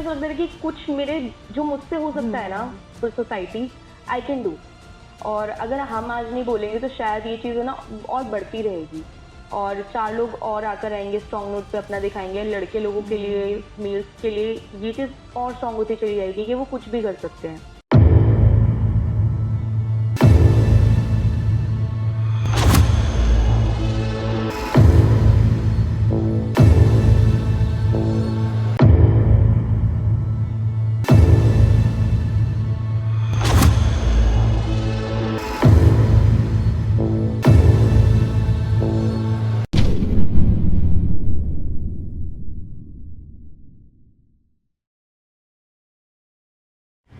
ऐसा लगता है कि कुछ मेरे जो मुझसे हो सकता है ना for society, I can do. और अगर हम आज नहीं बोलेंगे तो शायद ये चीज़ है ना और बढ़ती रहेगी, और 4 लोग और आकर आएंगे, स्ट्रॉन्ग नोट पे अपना दिखाएंगे। लड़के लोगों के लिए, मेल्स के लिए ये चीज़ और स्ट्रॉन्ग होती चली जाएगी कि वो कुछ भी कर सकते हैं।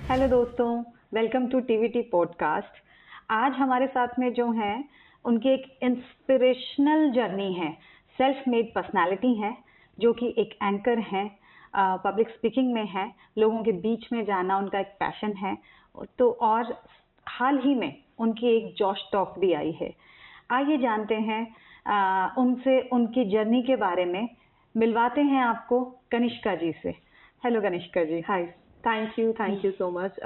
हेलो दोस्तों, वेलकम टू टीवीटी पॉडकास्ट। आज हमारे साथ में जो हैं उनकी एक इंस्पिरेशनल जर्नी है, सेल्फ मेड पर्सनालिटी है, जो कि एक एंकर हैं, पब्लिक स्पीकिंग में है, लोगों के बीच में जाना उनका एक पैशन है। तो और हाल ही में उनकी एक जॉश टॉक भी आई है। आइए जानते हैं उनसे उनकी जर्नी के बारे में। मिलवाते हैं आपको कनिष्का जी से। Hello Kanishka ji. Hi, thank you so much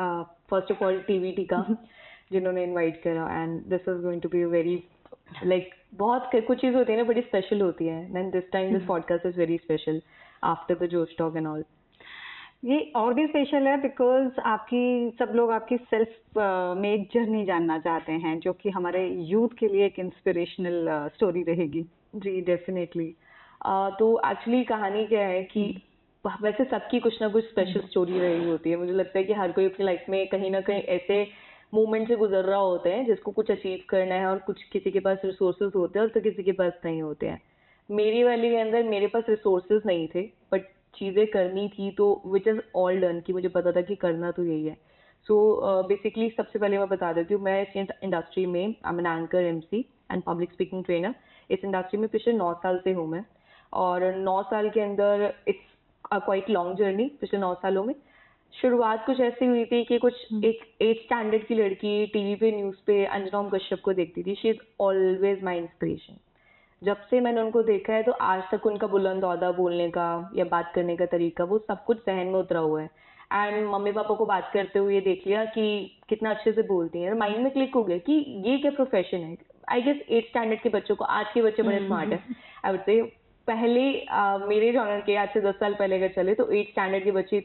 first of all TVT का जिन्होंने इनवाइट करा, and this is going to be very like बहुत कुछ चीज़ होती है ना, बड़ी स्पेशल होती है, and this time this podcast is very special after the जोश टॉक एंड ऑल। ये और भी स्पेशल है बिकॉज सब लोग आपकी सेल्फ मेड जर्नी जानना चाहते हैं, जो कि हमारे यूथ के लिए एक इंस्पिरेशनल स्टोरी रहेगी। जी डेफिनेटली। तो एक्चुअली कहानी क्या है कि वैसे सबकी कुछ ना कुछ स्पेशल स्टोरी रही होती है। मुझे लगता है कि हर कोई अपनी लाइफ में कहीं ना कहीं ऐसे मूवमेंट से गुजर रहा होता है जिसको कुछ अचीव करना है, और कुछ किसी के पास रिसोर्सेज होते हैं और तो किसी के पास नहीं होते हैं। मेरी वाली के अंदर मेरे पास रिसोर्सेज नहीं थे, बट चीज़ें करनी थी, तो विच इज़ ऑल डन, कि मुझे पता था कि करना तो यही है। सो बेसिकली सबसे पहले मैं बता देती हूँ, मैं इस इंडस्ट्री में I am an anchor, MC and public speaking trainer. इस इंडस्ट्री में पिछले 9 साल से हूँ मैं, और 9 साल के अंदर इट्स क्वाइट लॉन्ग जर्नी। पिछले 9 सालों में शुरुआत कुछ ऐसी हुई थी कि कुछ एक 8th स्टैंडर्ड की लड़की टीवी पे, न्यूज़ पे अंजना कश्यप को देखती थी। She is always my inspiration. जब से मैंने उनको देखा है तो आज तक उनका बुलंद औहदा बोलने का या बात करने का तरीका, वो सब कुछ जहन में उतरा हुआ है। एंड मम्मी पापा को बात करते हुए देख लिया कि कितना अच्छे से बोलती हैं, माइंड में क्लिक हो गया कि ये क्या प्रोफेशन है। आई गेस 8th स्टैंडर्ड के बच्चों को, आज के बच्चे बड़े स्मार्ट है आई वुड से। पहले मेरे जॉनर के आज से 10 साल पहले अगर चले तो 8th स्टैंडर्ड के बच्चे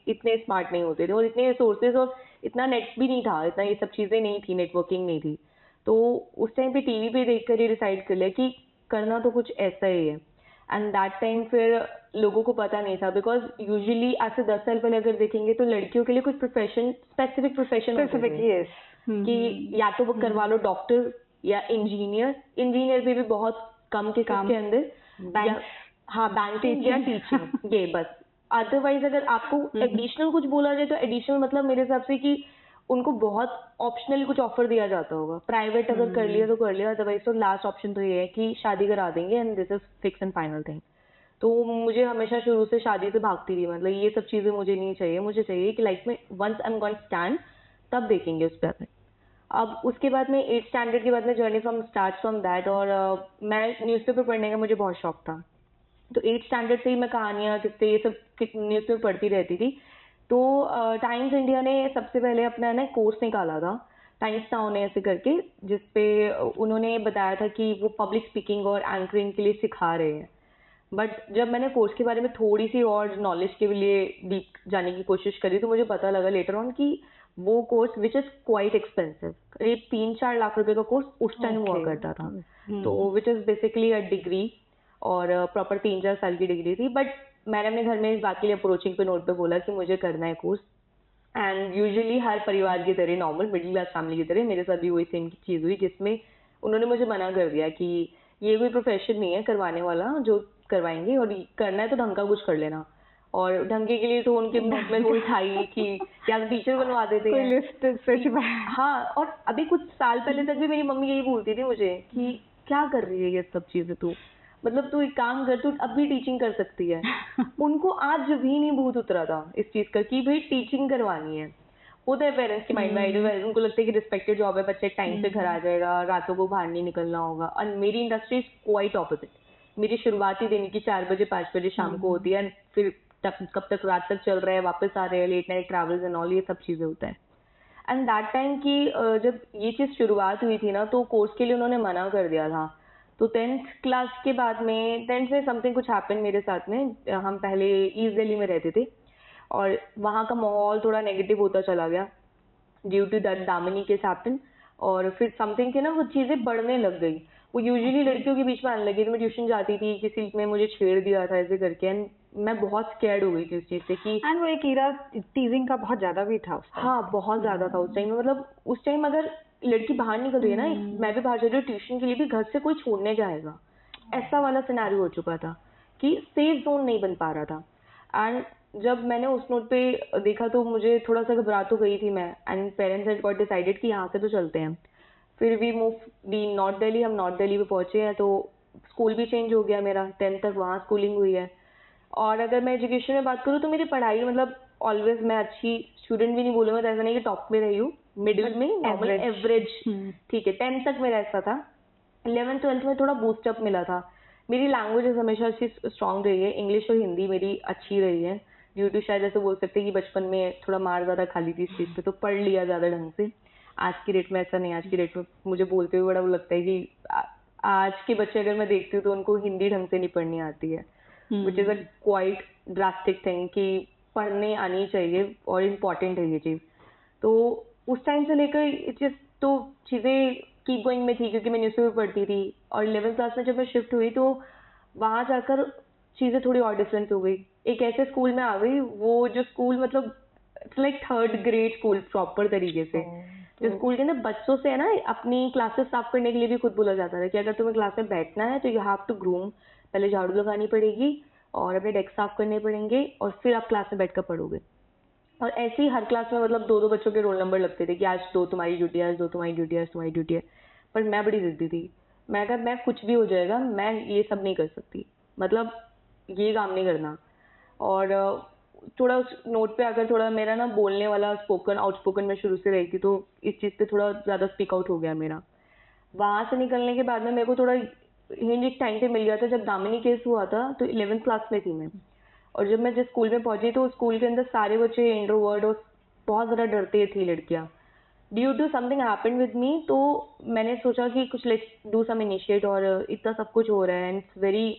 इतने स्मार्ट नहीं होते थे, और इतने रिसोर्सेज और इतना नेट भी नहीं था, इतना ये सब चीज़ें नहीं थी, नेटवर्किंग नहीं थी। तो उस टाइम पे टीवी पे देख कर ही डिसाइड कर लिया कि करना तो कुछ ऐसा ही है। एंड दैट टाइम फिर लोगों को पता नहीं था, बिकॉज यूजुअली आज से 10 साल पहले अगर देखेंगे तो लड़कियों के लिए कुछ प्रोफेशन, स्पेसिफिक प्रोफेशन होते थे कि या तो वो करवा लो डॉक्टर या इंजीनियर पे भी बहुत कम के काम के अंदर, हाँ बैंकिंग या टीचिंग, ये बस। अदरवाइज अगर आपको एडिशनल कुछ बोला जाए तो एडिशनल मतलब मेरे हिसाब से कि उनको बहुत ऑप्शनल कुछ ऑफर दिया जाता होगा। प्राइवेट अगर कर लिया तो कर लिया, अदरवाइज तो लास्ट ऑप्शन तो ये है कि शादी करा देंगे, and this is fix and final thing. तो मुझे हमेशा शुरू से शादी से भागती रही, मतलब ये सब चीज़ें मुझे नहीं चाहिए। मुझे चाहिए कि लाइफ में once I am going to stand, तब देखेंगे उस पर। अब उसके बाद में 8th स्टैंडर्ड के बाद में जर्नी फ्रॉम दैट, और मैं न्यूज़पेपर पढ़ने का मुझे बहुत शौक था। तो 8th स्टैंडर्ड से ही मैं कहानियाँ, किस्से, ये सब न्यूज़पेपर पढ़ती रहती थी। तो टाइम्स इंडिया ने सबसे पहले अपना ना कोर्स निकाला था, टाइम्स नाउ ने ऐसे करके, जिसपे उन्होंने बताया था कि वो पब्लिक स्पीकिंग और एंकरिंग के लिए सिखा रहे हैं। बट जब मैंने कोर्स के बारे में थोड़ी सी और नॉलेज के लिए डीप जाने की कोशिश करी, तो मुझे पता लगा लेटर ऑन कि वो course which is quite expensive, करीब 3-4 लाख रुपए का कोर्स उस टाइम हुआ करता था। तो which is basically a degree, और प्रॉपर 3-4 साल की डिग्री थी। बट मैंने अपने घर में इस बात के लिए अप्रोचिंग पे नोट पे बोला कि मुझे करना है कोर्स। एंड यूजुअली हर परिवार की तरह, नॉर्मल मिडिल क्लास फैमिली की तरह, मेरे साथ भी वही सेम चीज़ हुई, जिसमें उन्होंने मुझे मना कर दिया कि ये कोई प्रोफेशन नहीं है करवाने वाला जो करवाएंगे, और करना है तो ढंग का कुछ कर लेना। और ढंगे के लिए तो उनके मुंह में वही था ही कि या तो टीचर बनवा देते हैं, लिस्ट सच में। हाँ। और अभी कुछ साल पहले तक भी मेरी मम्मी यही बोलती थी मुझे कि क्या कर रही है ये सब चीज़ें तू, मतलब तू एक काम कर, तू अब भी टीचिंग कर सकती है। उनको आज भी नहीं भूत उतरा था इस चीज़ का कि भाई टीचिंग करवानी है। होता है पेरेंट्स के माइंड में आइडिया, उनको लगता है कि रिस्पेक्टेड जॉब है, बच्चे टाइम से घर आ जाएगा, रातों को बाहर नहीं निकलना होगा। और मेरी इंडस्ट्री इज क्वाइट ऑपोजिट। मेरी शुरुआती दिन की 4 बजे 5 बजे शाम को होती है, फिर कब तक रात तक चल रहा है, वापस आ रहे हैं, late night travels and all, ये सब चीज़ें होता है। एंड दैट टाइम की जब ये चीज़ शुरुआत हुई थी ना, तो कोर्स के लिए उन्होंने मना कर दिया था। तो 10th क्लास के बाद में 10th में समथिंग कुछ हैपन मेरे साथ में। हम पहले ईस्ट दिल्ली में रहते थे और वहाँ का माहौल थोड़ा नेगेटिव होता चला गया due to that Damini case happen. और फिर समथिंग के ना वो चीज़ें बढ़ने लग गई। वो यूजुअली लड़कियों के बीच में आने लगी। तो मैं ट्यूशन जाती थी, किसी ने मुझे छेड़ दिया था ऐसे करके, एंड मैं बहुत स्कैर्ड हो गई थी उस चीज़ से कि एंड वो एक ईरा टीजिंग का बहुत ज्यादा भी था उस टाइम। हाँ, बहुत ज़्यादा था उस टाइम में। मतलब उस टाइम अगर लड़की बाहर निकल रही है ना, मैं भी बाहर जा रही हूँ ट्यूशन के लिए भी, घर से कोई छोड़ने जाएगा, ऐसा वाला सिनेरियो हो चुका था कि सेफ जोन नहीं बन पा रहा था। एंड जब मैंने उस नोट पे देखा तो मुझे थोड़ा सा घबरा तो गई थी मैं। And parents had got decided कि यहाँ से तो चलते हैं। फिर we move the north Delhi. हम नॉर्थ दिल्ली में पहुंचे हैं, तो स्कूल भी चेंज हो गया मेरा। 10th तक वहाँ स्कूलिंग हुई है। और अगर मैं एजुकेशन में बात करूँ तो मेरी पढ़ाई मतलब ऑलवेज मैं अच्छी स्टूडेंट भी नहीं बोलूँगा, तो ऐसा नहीं कि टॉप में रही हूँ, मिडिल में, नॉर्मल एवरेज, ठीक है। 10th तक मेरा ऐसा था। 11th 12th में थोड़ा बूस्टअप मिला था। मेरी लैंग्वेजेस हमेशा अच्छी स्ट्रांग रही है, इंग्लिश और हिंदी मेरी अच्छी रही है, ड्यू टू शायद ऐसे बोल सकते हैं कि बचपन में थोड़ा मार ज़्यादा खा ली थी इस चीज़ पे, तो पढ़ लिया ज़्यादा ढंग से। आज की डेट में ऐसा नहीं। आज की डेट में मुझे बोलते हुए बड़ा वो लगता है कि आज के बच्चे अगर मैं देखती हूँ तो उनको हिंदी ढंग से नहीं पढ़नी आती है, which is a quite drastic thing कि पढ़ने आनी चाहिए और इम्पॉर्टेंट है ये चीज़। तो उस टाइम से लेकर ये चीज़ तो चीज़ें कीप गोइंग में थी, क्योंकि मैं न्यूज़पेपर पढ़ती थी। और 11th क्लास में जब मैं शिफ्ट हुई तो वहाँ जाकर चीज़ें थोड़ी और डिफरेंस हो गई। एक ऐसे स्कूल में आ गई, वो जो स्कूल मतलब it's like 3rd grade school proper तरीके से। जो स्कूल के अंदर बच्चों से है ना, अपनी क्लासेस साफ करने के लिए भी खुद बोला जाता था कि अगर तुम्हें क्लास में बैठना है तो यू हैव टू ग्रूम। पहले झाड़ू लगानी पड़ेगी और अपने डेस्क साफ करने पड़ेंगे और फिर आप क्लास में बैठकर पढ़ोगे। और ऐसे ही हर क्लास में मतलब 2-2 बच्चों के रोल नंबर लगते थे कि आज 2 तुम्हारी ड्यूटी है, आज 2 तुम्हारी ड्यूटी है, आज तुम्हारी ड्यूटी है। पर मैं बड़ी जिद्दी थी। मैं कहा मैं कुछ भी हो जाएगा, मैं ये सब नहीं कर सकती, मतलब ये काम नहीं करना। और थोड़ा उस नोट पे आकर थोड़ा मेरा ना बोलने वाला स्पोकन आउटस्पोकन में शुरू से रही थी, तो इस चीज़ पे थोड़ा ज़्यादा स्पीक आउट हो गया मेरा। वहाँ से निकलने के बाद में मेरे को थोड़ा हिंट एक टाइम पे मिल गया था। जब दामिनी केस हुआ था तो 11th क्लास में थी मैं, और जब मैं जिस स्कूल में पहुंची तो स्कूल के अंदर सारे बच्चे इंट्रोवर्ट और बहुत ज़्यादा डरते थी लड़कियाँ। Due to something happened with me, तो मैंने सोचा कि कुछ लेट्स डू सम इनिशिएट, और इतना सब कुछ हो रहा है एंड इट्स वेरी,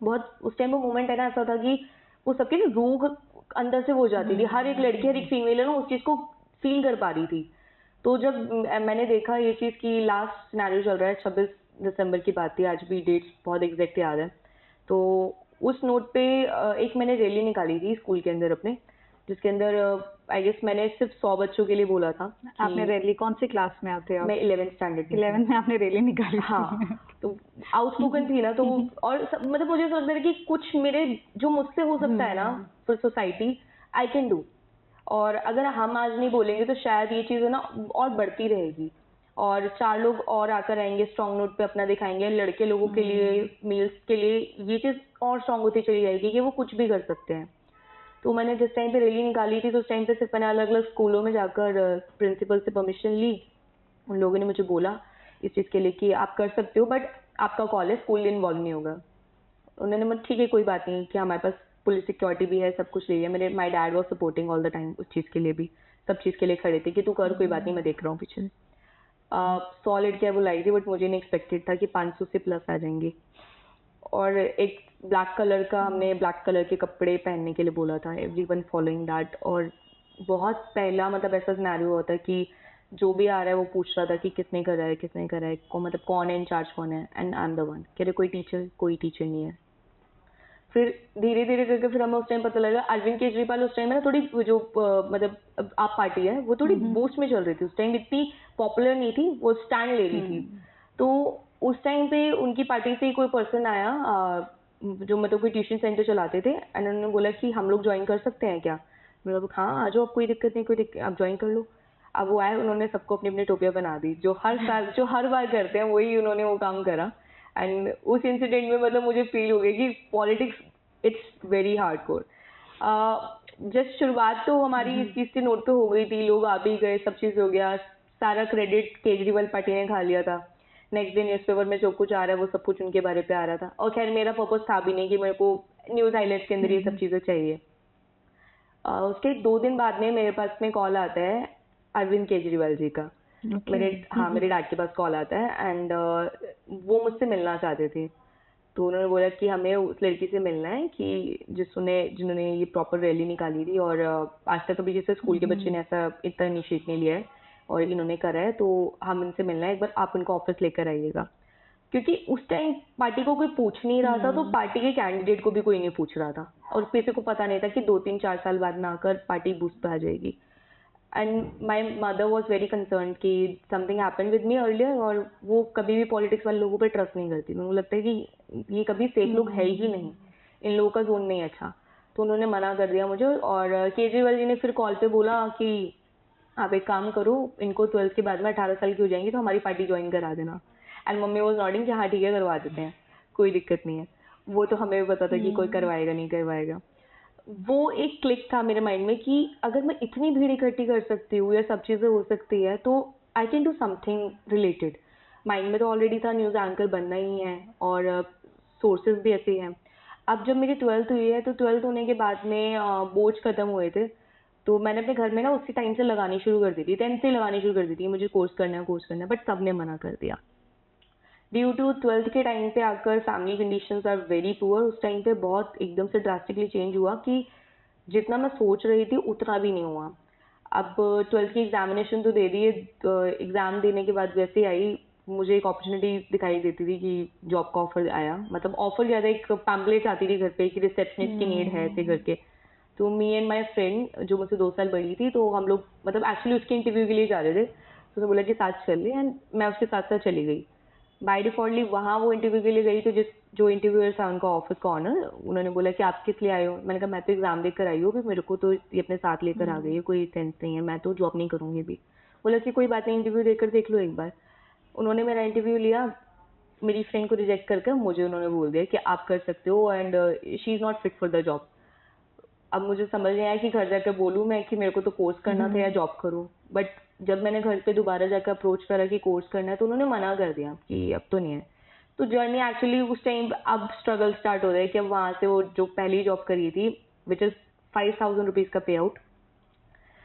बहुत उस टाइम वो मोमेंट है ना, ऐसा था कि वो सबकी ना रूह अंदर से वो हो जाती थी। हर एक लड़की, हर एक फीमेल है ना उस चीज़ को फील कर पा रही थी। तो जब मैंने देखा ये चीज़ की लास्ट सिनेरियो चल रहा है, 26 दिसंबर की बात थी, आज भी डेट्स बहुत एग्जैक्ट याद है। तो उस नोट पे एक मैंने रैली निकाली थी स्कूल के अंदर अपने, जिसके अंदर आई गेस मैंने सिर्फ 100 बच्चों के लिए बोला था। आपने रैली कौन सी क्लास में आते हो? मैं 11th स्टैंडर्ड में। 11th में आपने रैली निकाली? हाँ, तो आउटस्पोकन थी ना, तो और मतलब मुझे ऐसा लगता है कि कुछ मेरे जो मुझसे हो सकता है ना for society, I can do. और अगर हम आज नहीं बोलेंगे तो शायद ये चीज़ है ना और बढ़ती रहेगी, और 4 लोग और आकर आएंगे, स्ट्रॉन्ग नोट पे अपना दिखाएंगे। लड़के लोगों के लिए, मेल्स के लिए ये चीज़ और स्ट्रॉन्ग होती चली जाएगी कि वो कुछ भी कर सकते हैं। तो मैंने जिस टाइम पे रैली निकाली थी तो उस टाइम पे सिर्फ मैंने अलग अलग स्कूलों में जाकर प्रिंसिपल से परमिशन ली। उन लोगों ने मुझे बोला इस चीज़ के लिए कि आप कर सकते हो, बट आपका कॉल है, स्कूल इन्वॉल्व नहीं होगा। उन्होंने मतलब ठीक है कोई बात नहीं, कि हमारे पास पुलिस सिक्योरिटी भी है, सब कुछ ले लिया। मेरे my dad was supporting all the time, उस चीज़ के लिए भी, सब चीज़ के लिए खड़े थे कि तू कर, कोई बात नहीं, मैं देख रहा हूँ पीछे। 100 लड़कियाँ बुलाई थी, बट मुझे नहीं एक्सपेक्टेड था कि 500 से प्लस आ जाएंगी। और एक ब्लैक कलर का, हमने ब्लैक कलर के कपड़े पहनने के लिए बोला था, एवरीवन फॉलोइंग दैट। और बहुत पहला मतलब ऐसा सिनेरियो होता है कि जो भी आ रहा है वो पूछ रहा था कि किसने करा है, किसने करा है, मतलब कौन है इंचार्ज, कौन है, and I am the one. कह रहे कोई टीचर नहीं है। फिर धीरे धीरे करके फिर हमें उस टाइम पता लगा अरविंद केजरीवाल उस टाइम में ना थोड़ी जो मतलब आप पार्टी है वो थोड़ी बूस्ट में चल रही थी। उस टाइम इतनी पॉपुलर नहीं थी, वो स्टैंड ले रही थी। तो उस टाइम पे उनकी पार्टी से ही कोई पर्सन आया, जो मतलब कोई ट्यूशन सेंटर चलाते थे, एंड उन्होंने बोला कि हम लोग ज्वाइन कर सकते हैं क्या। मैं बोला हाँ आ जाओ, कोई दिक्कत नहीं, कोई दिक्कत, आप ज्वाइन कर लो। अब वो आए, उन्होंने सबको अपनी अपनी टोपियाँ बना दी, जो हर साल जो हर बार करते हैं वही उन्होंने वो काम करा। एंड उस इंसिडेंट में मतलब मुझे फील हो गया कि politics it's very hardcore. Just शुरुआत तो हमारी इस चीज़ से नोट पे हो गई थी, लोग आ भी गए, सब चीज़ हो गया, सारा क्रेडिट केजरीवाल पार्टी ने खा लिया था। नेक्स्ट डे न्यूज़पेपर में जो कुछ आ रहा है वो सब कुछ उनके बारे पे आ रहा था। और खैर मेरा पर्पस था भी नहीं कि मेरे को न्यूज़ हाइलाइट्स के अंदर ये सब चीज़ें चाहिए। उसके 2 दिन बाद में मेरे पास में कॉल आता है अरविंद केजरीवाल जी का। मेरे डैड के पास कॉल आता है एंड वो मुझसे मिलना चाहते थे। तो उन्होंने बोला कि हमें उस लड़की से मिलना है कि जिन्होंने ये प्रॉपर रैली निकाली थी, और आज तक कभी जैसे स्कूल के बच्चे ने ऐसा इतना इनिशिएट नहीं लिया है और इन्होंने करा है, तो हम इनसे मिलना है, एक बार आप इनको ऑफिस लेकर आइएगा। क्योंकि उस टाइम पार्टी को कोई पूछ नहीं रहा था, तो पार्टी के कैंडिडेट को भी कोई नहीं पूछ रहा था, और किसी को पता नहीं था कि 2-3-4 साल बाद में आकर पार्टी बूस्ट पे आ जाएगी। And my mother was very concern कि something happen with me earlier, और वो कभी भी पॉलिटिक्स वाले लोगों पे ट्रस्ट नहीं करती। उनको लगता है कि ये कभी सेफ लोग है ही नहीं, इन लोगों का जोन नहीं अच्छा। तो उन्होंने मना कर दिया मुझे, और केजरीवाल जी ने फिर कॉल पे बोला कि आप एक काम करो, इनको 12th के बाद में 18 साल की हो जाएंगी तो हमारी पार्टी ज्वाइन करा देना। एंड मम्मी वॉज नॉटिंग कि हाँ ठीक है, करवा देते हैं, कोई दिक्कत नहीं है। वो तो हमें भी पता था कि कोई करवाएगा नहीं करवाएगा। वो एक क्लिक था मेरे माइंड में कि अगर मैं इतनी भीड़ इकट्ठी कर सकती हूँ या सब चीज़ें हो सकती है, तो I can do something related. Mind में तो ऑलरेडी था न्यूज़ एंकर बनना ही है, और सोर्सेज भी ऐसे हैं। अब जब मेरी 12th हुई है, तो 12th होने के बाद में बोर्ड्स खत्म हुए थे, तो मैंने अपने घर में ना उसी टाइम से लगानी शुरू कर दी थी, 10th से लगानी शुरू कर दी थी, मुझे कोर्स करना है, बट सबने मना कर दिया। ड्यू टू 12th के टाइम पे आकर family conditions are very poor. उस टाइम पे बहुत एकदम से ड्रास्टिकली चेंज हुआ कि जितना मैं सोच रही थी उतना भी नहीं हुआ। अब 12th की एग्जामिनेशन तो दे दी है, एग्जाम देने के बाद वैसे ही आई, मुझे एक अपॉर्चुनिटी दिखाई देती थी कि जॉब का ऑफर आया, मतलब ऑफर ज़्यादा एक पैम्पलेट आती थी घर पे कि रिसेप्शनिस्ट की नीड है ऐसे करके। तो मी एंड माई फ्रेंड जो मुझसे 2 साल बड़ी थी, तो हम लोग मतलब एक्चुअली उसके इंटरव्यू के लिए जा रहे थे, तो उसने बोला कि साथ चल ले, एंड मैं उसके साथ साथ चली गई। बाय डिफॉल्टली वहाँ वो इंटरव्यू के लिए गई, तो जो इंटरव्यूअर था उनका ऑफिस का ऑनर, उन्होंने बोला कि आप किस लिए आए हो। मैंने कहा मैं तो एग्जाम देकर आई हूँ, कि मेरे को तो ये अपने साथ लेकर आ गई है, कोई सेंस नहीं है, मैं तो जॉब नहीं करूँगी अभी। बोला कि कोई बात नहीं, इंटरव्यू देकर देख लो एक बार। उन्होंने मेरा इंटरव्यू लिया, मेरी फ्रेंड को रिजेक्ट करके मुझे उन्होंने बोल दिया कि आप कर सकते हो, and she is not fit for the job. अब मुझे समझ नहीं आया कि घर जाकर बोलूँ मैं कि मेरे को तो कोर्स करना था या जॉब करूँ। बट जब मैंने घर पे दोबारा जाकर अप्रोच करा कि कोर्स करना है, तो उन्होंने मना कर दिया कि अब तो नहीं है। तो जर्नी एक्चुअली उस टाइम अब स्ट्रगल स्टार्ट हो रहा है कि अब वहाँ से वो जो पहली जॉब करी थी, विच इज़ 5,000 रुपीज़ का पे आउट,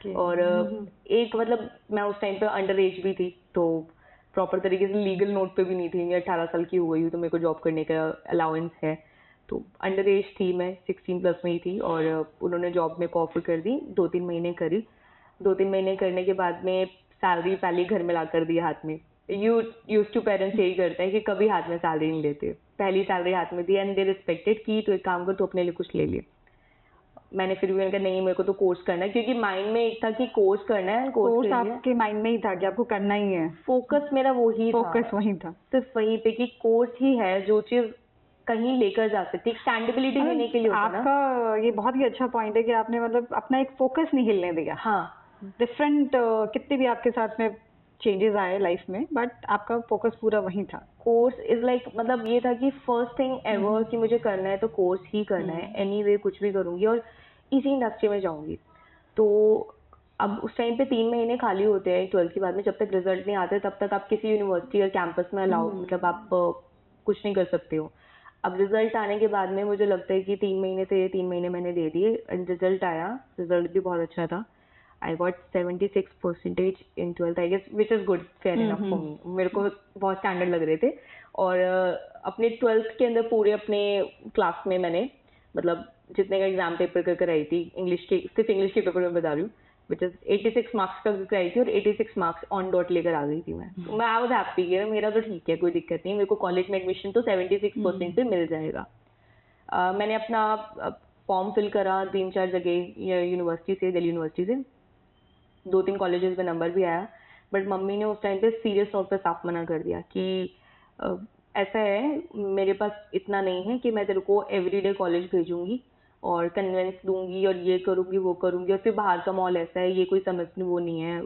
और एक मतलब मैं उस टाइम पे अंडर एज भी थी, तो प्रॉपर तरीके से लीगल नोट पे भी नहीं थी, मैं 18 साल की हो गई हूँ तो मेरे को जॉब करने का अलाउंस है। तो अंडर एज थी मैं, 16 प्लस में ही थी, और उन्होंने जॉब मेरे को ऑफर कर दी। 2-3 महीने करी, 2-3 महीने करने के बाद में सैलरी पहले घर में ला कर दी हाथ में। यूज्ड टू पेरेंट्स यही करते हैं कि कभी हाथ में सैलरी नहीं देते, पहली सैलरी हाथ में दी, एंड दे रिस्पेक्टेड कि तो एक काम कर, तो अपने लिए कुछ ले लिए। मैंने फिर भी मैंने कहा नहीं, मेरे को तो कोर्स करना है, क्योंकि माइंड में एक था कि कोर्स करना है। कोर्स आपके माइंड में ही था कि आपको करना ही है, फोकस मेरा वही था, फोकस वही था, सिर्फ वहीं पे कि कोर्स ही है जो चीज कहीं लेकर जा सकती है, स्टैंडेबिलिटी देने के लिए होता है ना। आपका ये बहुत ही अच्छा पॉइंट है कि आपने मतलब अपना एक फोकस नहीं हिलने दिया। हाँ, डिफरेंट कितने भी आपके साथ में चेंजेस आए लाइफ में, बट आपका फोकस पूरा वही था। कोर्स इज लाइक मतलब ये था कि फर्स्ट थिंग एवर कि मुझे करना है तो कोर्स ही करना है, एनीवे कुछ भी करूंगी और इसी इंडस्ट्री में जाऊंगी। तो अब उस टाइम पे 3 महीने खाली होते हैं 12th के बाद में, जब तक रिजल्ट नहीं आते तब तक आप किसी यूनिवर्सिटी या कैंपस में अलाउ मतलब आप कुछ नहीं कर सकते हो। अब रिजल्ट आने के बाद में मुझे लगता है कि 3 महीने थे, 3 महीने मैंने दे दिए, रिजल्ट आया, रिजल्ट भी बहुत अच्छा था। I got 76% in 12th, I guess, which is good, fair enough for me. मेरे को बहुत स्टैंडर्ड लग रहे थे। और अपने 12th के अंदर पूरे अपने क्लास में मैंने मतलब जितने का एग्जाम पेपर कर कर आई थी, इंग्लिश के, सिर्फ इंग्लिश के पेपर में बता रही हूँ, विच इज 86 मार्क्स का कराई थी और 86 मार्क्स ऑन डॉट लेकर आ गई थी मैं। मैं आई वाज हैप्पी कि मेरा तो ठीक है, कोई दिक्कत नहीं, मेरे को कॉलेज में एडमिशन तो 76% पे मिल जाएगा। मैंने अपना फॉर्म फिल करा 3-4 जगह यूनिवर्सिटी से, दिल्ली यूनिवर्सिटी से, 2-3 कॉलेजेस में नंबर भी आया, बट मम्मी ने उस टाइम पे सीरियस नोट पे साफ मना कर दिया कि ऐसा है, मेरे पास इतना नहीं है कि मैं तेरे को एवरीडे कॉलेज भेजूंगी और कन्वेंस दूंगी और ये करूंगी वो करूंगी, और फिर बाहर का मॉल ऐसा है, ये कोई समझने वो नहीं है।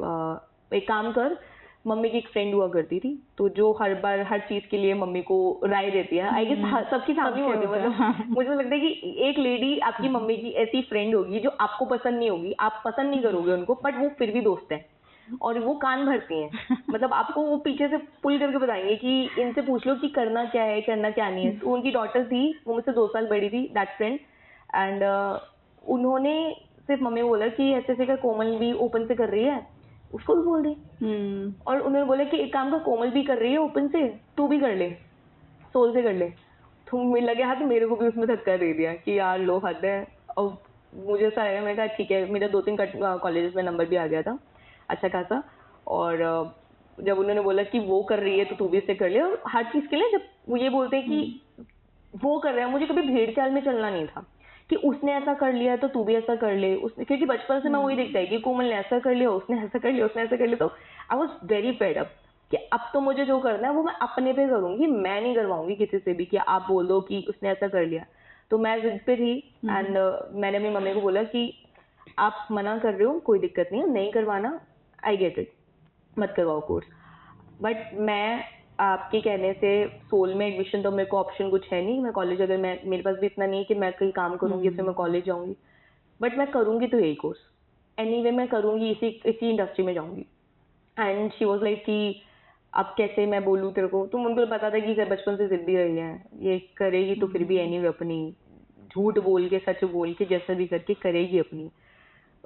एक काम कर, मम्मी की एक फ्रेंड हुआ करती थी, तो जो हर बार हर चीज के लिए मम्मी को राय देती है, आई गेस सबकी फैमिली होती है, मतलब मुझे लगता है कि एक लेडी आपकी मम्मी की ऐसी फ्रेंड होगी जो आपको पसंद नहीं होगी, आप पसंद नहीं करोगे उनको, बट वो फिर भी दोस्त है, और वो कान भरती हैं। मतलब आपको वो पीछे से पुल करके बताएंगे कि इनसे पूछ लो कि करना क्या है, करना क्या नहीं है। तो उनकी डॉटर थी, वो मुझसे 2 साल बड़ी थी, दैट फ्रेंड, एंड उन्होंने सिर्फ मम्मी को बोला कि ऐसे ऐसे का कोमल भी ओपन से कर रही है, उसको भी बोल दी। और उन्होंने बोला कि एक काम कर, कोमल भी कर रही है ओपन से, तू भी कर ले, सोल से कर ले। तो मुझे लगे हाथ, मेरे को भी उसमें धक्का दे दिया कि यार लो, हद है। और मुझे ऐसा लगा, मैंने कहा ठीक है, मेरा 2-3 कॉलेजेस में नंबर भी आ गया था अच्छा खासा। और जब उन्होंने बोला कि वो कर रही है तो तू भी इससे कर ले, और हर चीज़ के लिए जब वो ये बोलते हैं कि वो कर रहा है, मुझे कभी भेड़ चाल में चलना नहीं था कि उसने ऐसा कर लिया तो तू भी ऐसा कर ले। उसने, क्योंकि बचपन से मैं वही देखता है कि कोमल ने ऐसा कर लिया, उसने ऐसा कर लिया, उसने ऐसा कर लिया। तो I was very fed up कि अब तो मुझे जो करना है वो मैं अपने पे करूंगी, मैं नहीं करवाऊंगी किसी से भी कि आप बोल दो कि उसने ऐसा कर लिया। तो मैं जिद पे थी, एंड मैंने अपनी मम्मी को बोला कि आप मना कर रहे हो, कोई दिक्कत नहीं है, नहीं करवाना, आई गेट इट, मत करवाओ कोर्स। बट मैं आपके कहने से सोल में एडमिशन, तो मेरे को ऑप्शन कुछ है नहीं, मैं कॉलेज, अगर मैं, मेरे पास भी इतना नहीं है कि मैं कहीं काम करूंगी फिर मैं कॉलेज जाऊंगी, बट मैं करूंगी तो यही कोर्स, एनीवे मैं करूंगी, इसी इंडस्ट्री में जाऊंगी। एंड शी वाज लाइक कि अब कैसे मैं बोलूँ तेरे को, तुम, उनको पता था कि बचपन से जिद्दी रही है, ये करेगी तो फिर भी एनीवे अपनी, झूठ बोल के सच बोल के जैसा भी करके करेगी अपनी।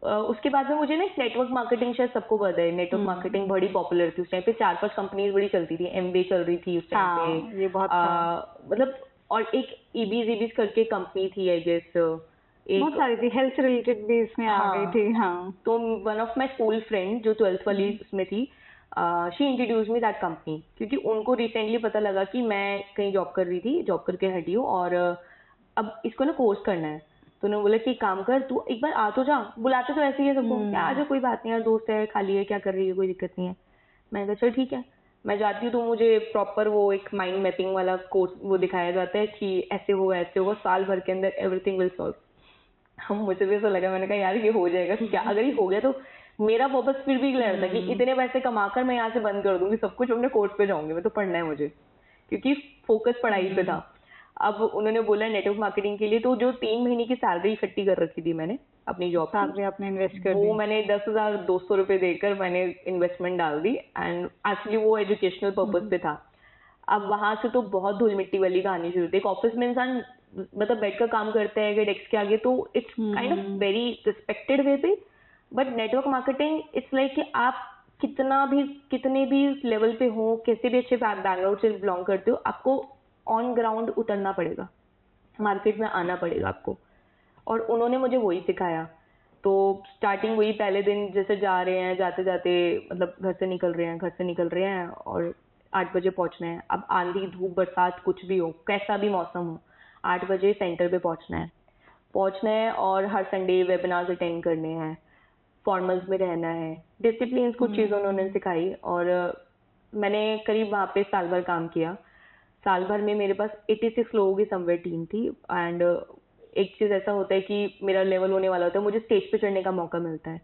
उसके बाद में मुझे ना नेटवर्क मार्केटिंग, शायद सबको पता है, नेटवर्क मार्केटिंग बड़ी पॉपुलर थी उस टाइम पे, 4-5 कंपनीज बड़ी चलती थी, एमवे चल रही थी उस टाइम पे, ये बहुत मतलब, और एक ईबीज करके कंपनी थी, आई गेस, एक बहुत सारी थी, हेल्थ रिलेटेड भी इसमें आ गई थी। हाँ, तो one of my school friend जो 12th वाली उसमें थी, she introduce me that company, क्योंकि उनको रिसेंटली पता लगा कि मैं कहीं जॉब कर रही थी, जॉब करके हटी हूँ, और अब इसको ना कोर्स करना है। तो उन्होंने बोला कि काम कर, तू एक बार आ तो जा, बुलाते तो ऐसे ही है सबको, क्या आ जा, कोई बात नहीं यार, दोस्त है, खाली है, क्या कर रही है, कोई दिक्कत नहीं है। मैंने कहा चल ठीक है, मैं जाती हूँ। तो मुझे प्रॉपर वो एक माइंड मैपिंग वाला कोर्स वो दिखाया जाता है कि ऐसे होगा, ऐसे होगा, साल भर के अंदर एवरीथिंग विल सॉल्व। हम, मुझे भी ऐसा लगा, मैंने कहा यार ये हो जाएगा क्या, अगर ये हो गया तो मेरा पर्पस फिर भी क्लियर था कि इतने पैसे कमाकर मैं यहाँ से बंद कर दूंगी सब कुछ, अपने कोर्स पे जाऊंगी, मैं तो पढ़ना है मुझे, क्योंकि फोकस पढ़ाई पे था। अब उन्होंने बोला नेटवर्क मार्केटिंग के लिए, तो जो 3 महीने की सैलरी इकट्ठी कर रखी थी मैंने अपनी जॉब सैलरी आपने इन्वेस्ट कर दी, वो मैंने 10,200 रुपये देकर मैंने इन्वेस्टमेंट डाल दी, एंड एक्चुअली वो एजुकेशनल पर्पज पे था। अब वहां से तो बहुत धूल मिट्टी वाली कहानी शुरू थी। एक ऑफिस में इंसान मतलब बैठ कर काम करते हैं डेस्क के आगे, तो it's kind of very respected way पे, but network marketing it's like कि आप कितने भी लेवल पे हो, कैसे भी अच्छे बैकग्राउंड से बिलोंग करते हो, आपको ऑन ग्राउंड उतरना पड़ेगा, मार्केट में आना पड़ेगा आपको। और उन्होंने मुझे वही सिखाया। तो स्टार्टिंग वही, पहले दिन जैसे जा रहे हैं, जाते जाते मतलब घर से निकल रहे हैं और 8 बजे पहुंचना है। अब आंधी धूप बरसात कुछ भी हो, कैसा भी मौसम हो, 8 बजे सेंटर पे पहुंचना है और हर संडे वेबिनार्स अटेंड करने हैं, फॉर्मल्स में रहना है, डिसिप्लिन, कुछ चीज़ें उन्होंने सिखाई। और मैंने करीब वहाँ पे साल भर काम किया। साल भर में मेरे पास 86 लोगों की समवेयर टीम थी। एंड एक चीज़ ऐसा होता है कि मेरा लेवल होने वाला होता है, मुझे स्टेज पे चढ़ने का मौका मिलता है।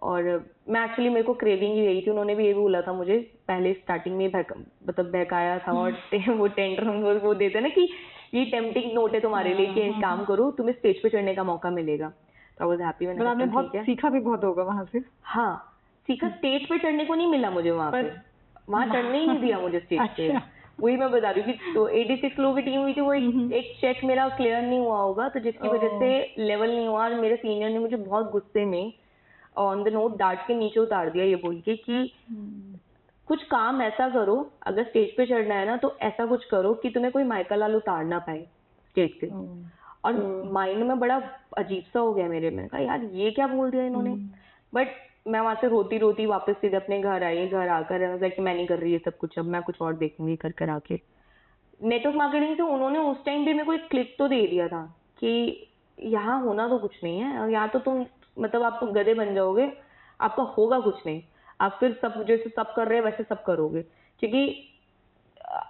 और मैं एक्चुअली, मेरे को क्रेविंग ही यही थी, उन्होंने भी ये भी बोला था मुझे पहले स्टार्टिंग में, मतलब बहकाया था। और वो टेंट्रम वो देते हैं ना कि ये टेम्पटिंग नोट है तुम्हारे लिए कि काम करो, तुम्हें स्टेज पे चढ़ने का मौका मिलेगा। तो आई वाज हैप्पी। मैंने आपने बहुत सीखा भी बहुत होगा वहां से। हाँ, सीखा। स्टेज पे चढ़ने को नहीं मिला मुझे वहाँ पे, वहाँ चढ़ने ही नहीं दिया मुझे स्टेज पे। वही मैं बता रही हूँ कि तो 86 लोगों की टीम हुई थी, वो एक चेक मेरा क्लियर नहीं हुआ होगा, तो जिसकी वजह से लेवल नहीं हुआ। और मेरे सीनियर ने मुझे बहुत गुस्से में ऑन द नोट डांट के नीचे उतार दिया, ये बोल के कि कुछ काम ऐसा करो, अगर स्टेज पे चढ़ना है ना तो ऐसा कुछ करो कि तुम्हें कोई माइका लाल उतार ना पाए स्टेज से। और माइंड में बड़ा अजीब सा हो गया मेरे, मैंने कहा यार ये क्या बोल दिया इन्होंने। बट मैं वहां से रोती रोती वापस सीधे अपने घर आई। घर आकर कि मैं नहीं कर रही है सब कुछ, अब मैं कुछ और देखूंगी कर कर आके। नेटवर्क मार्केटिंग से उन्होंने उस टाइम भी मेरे को एक क्लिक तो दे दिया था कि यहाँ होना तो कुछ नहीं है, यहाँ तो तुम मतलब आप गधे बन जाओगे, आपका होगा कुछ नहीं, आप फिर सब जैसे सब कर रहे हैं वैसे सब करोगे। क्योंकि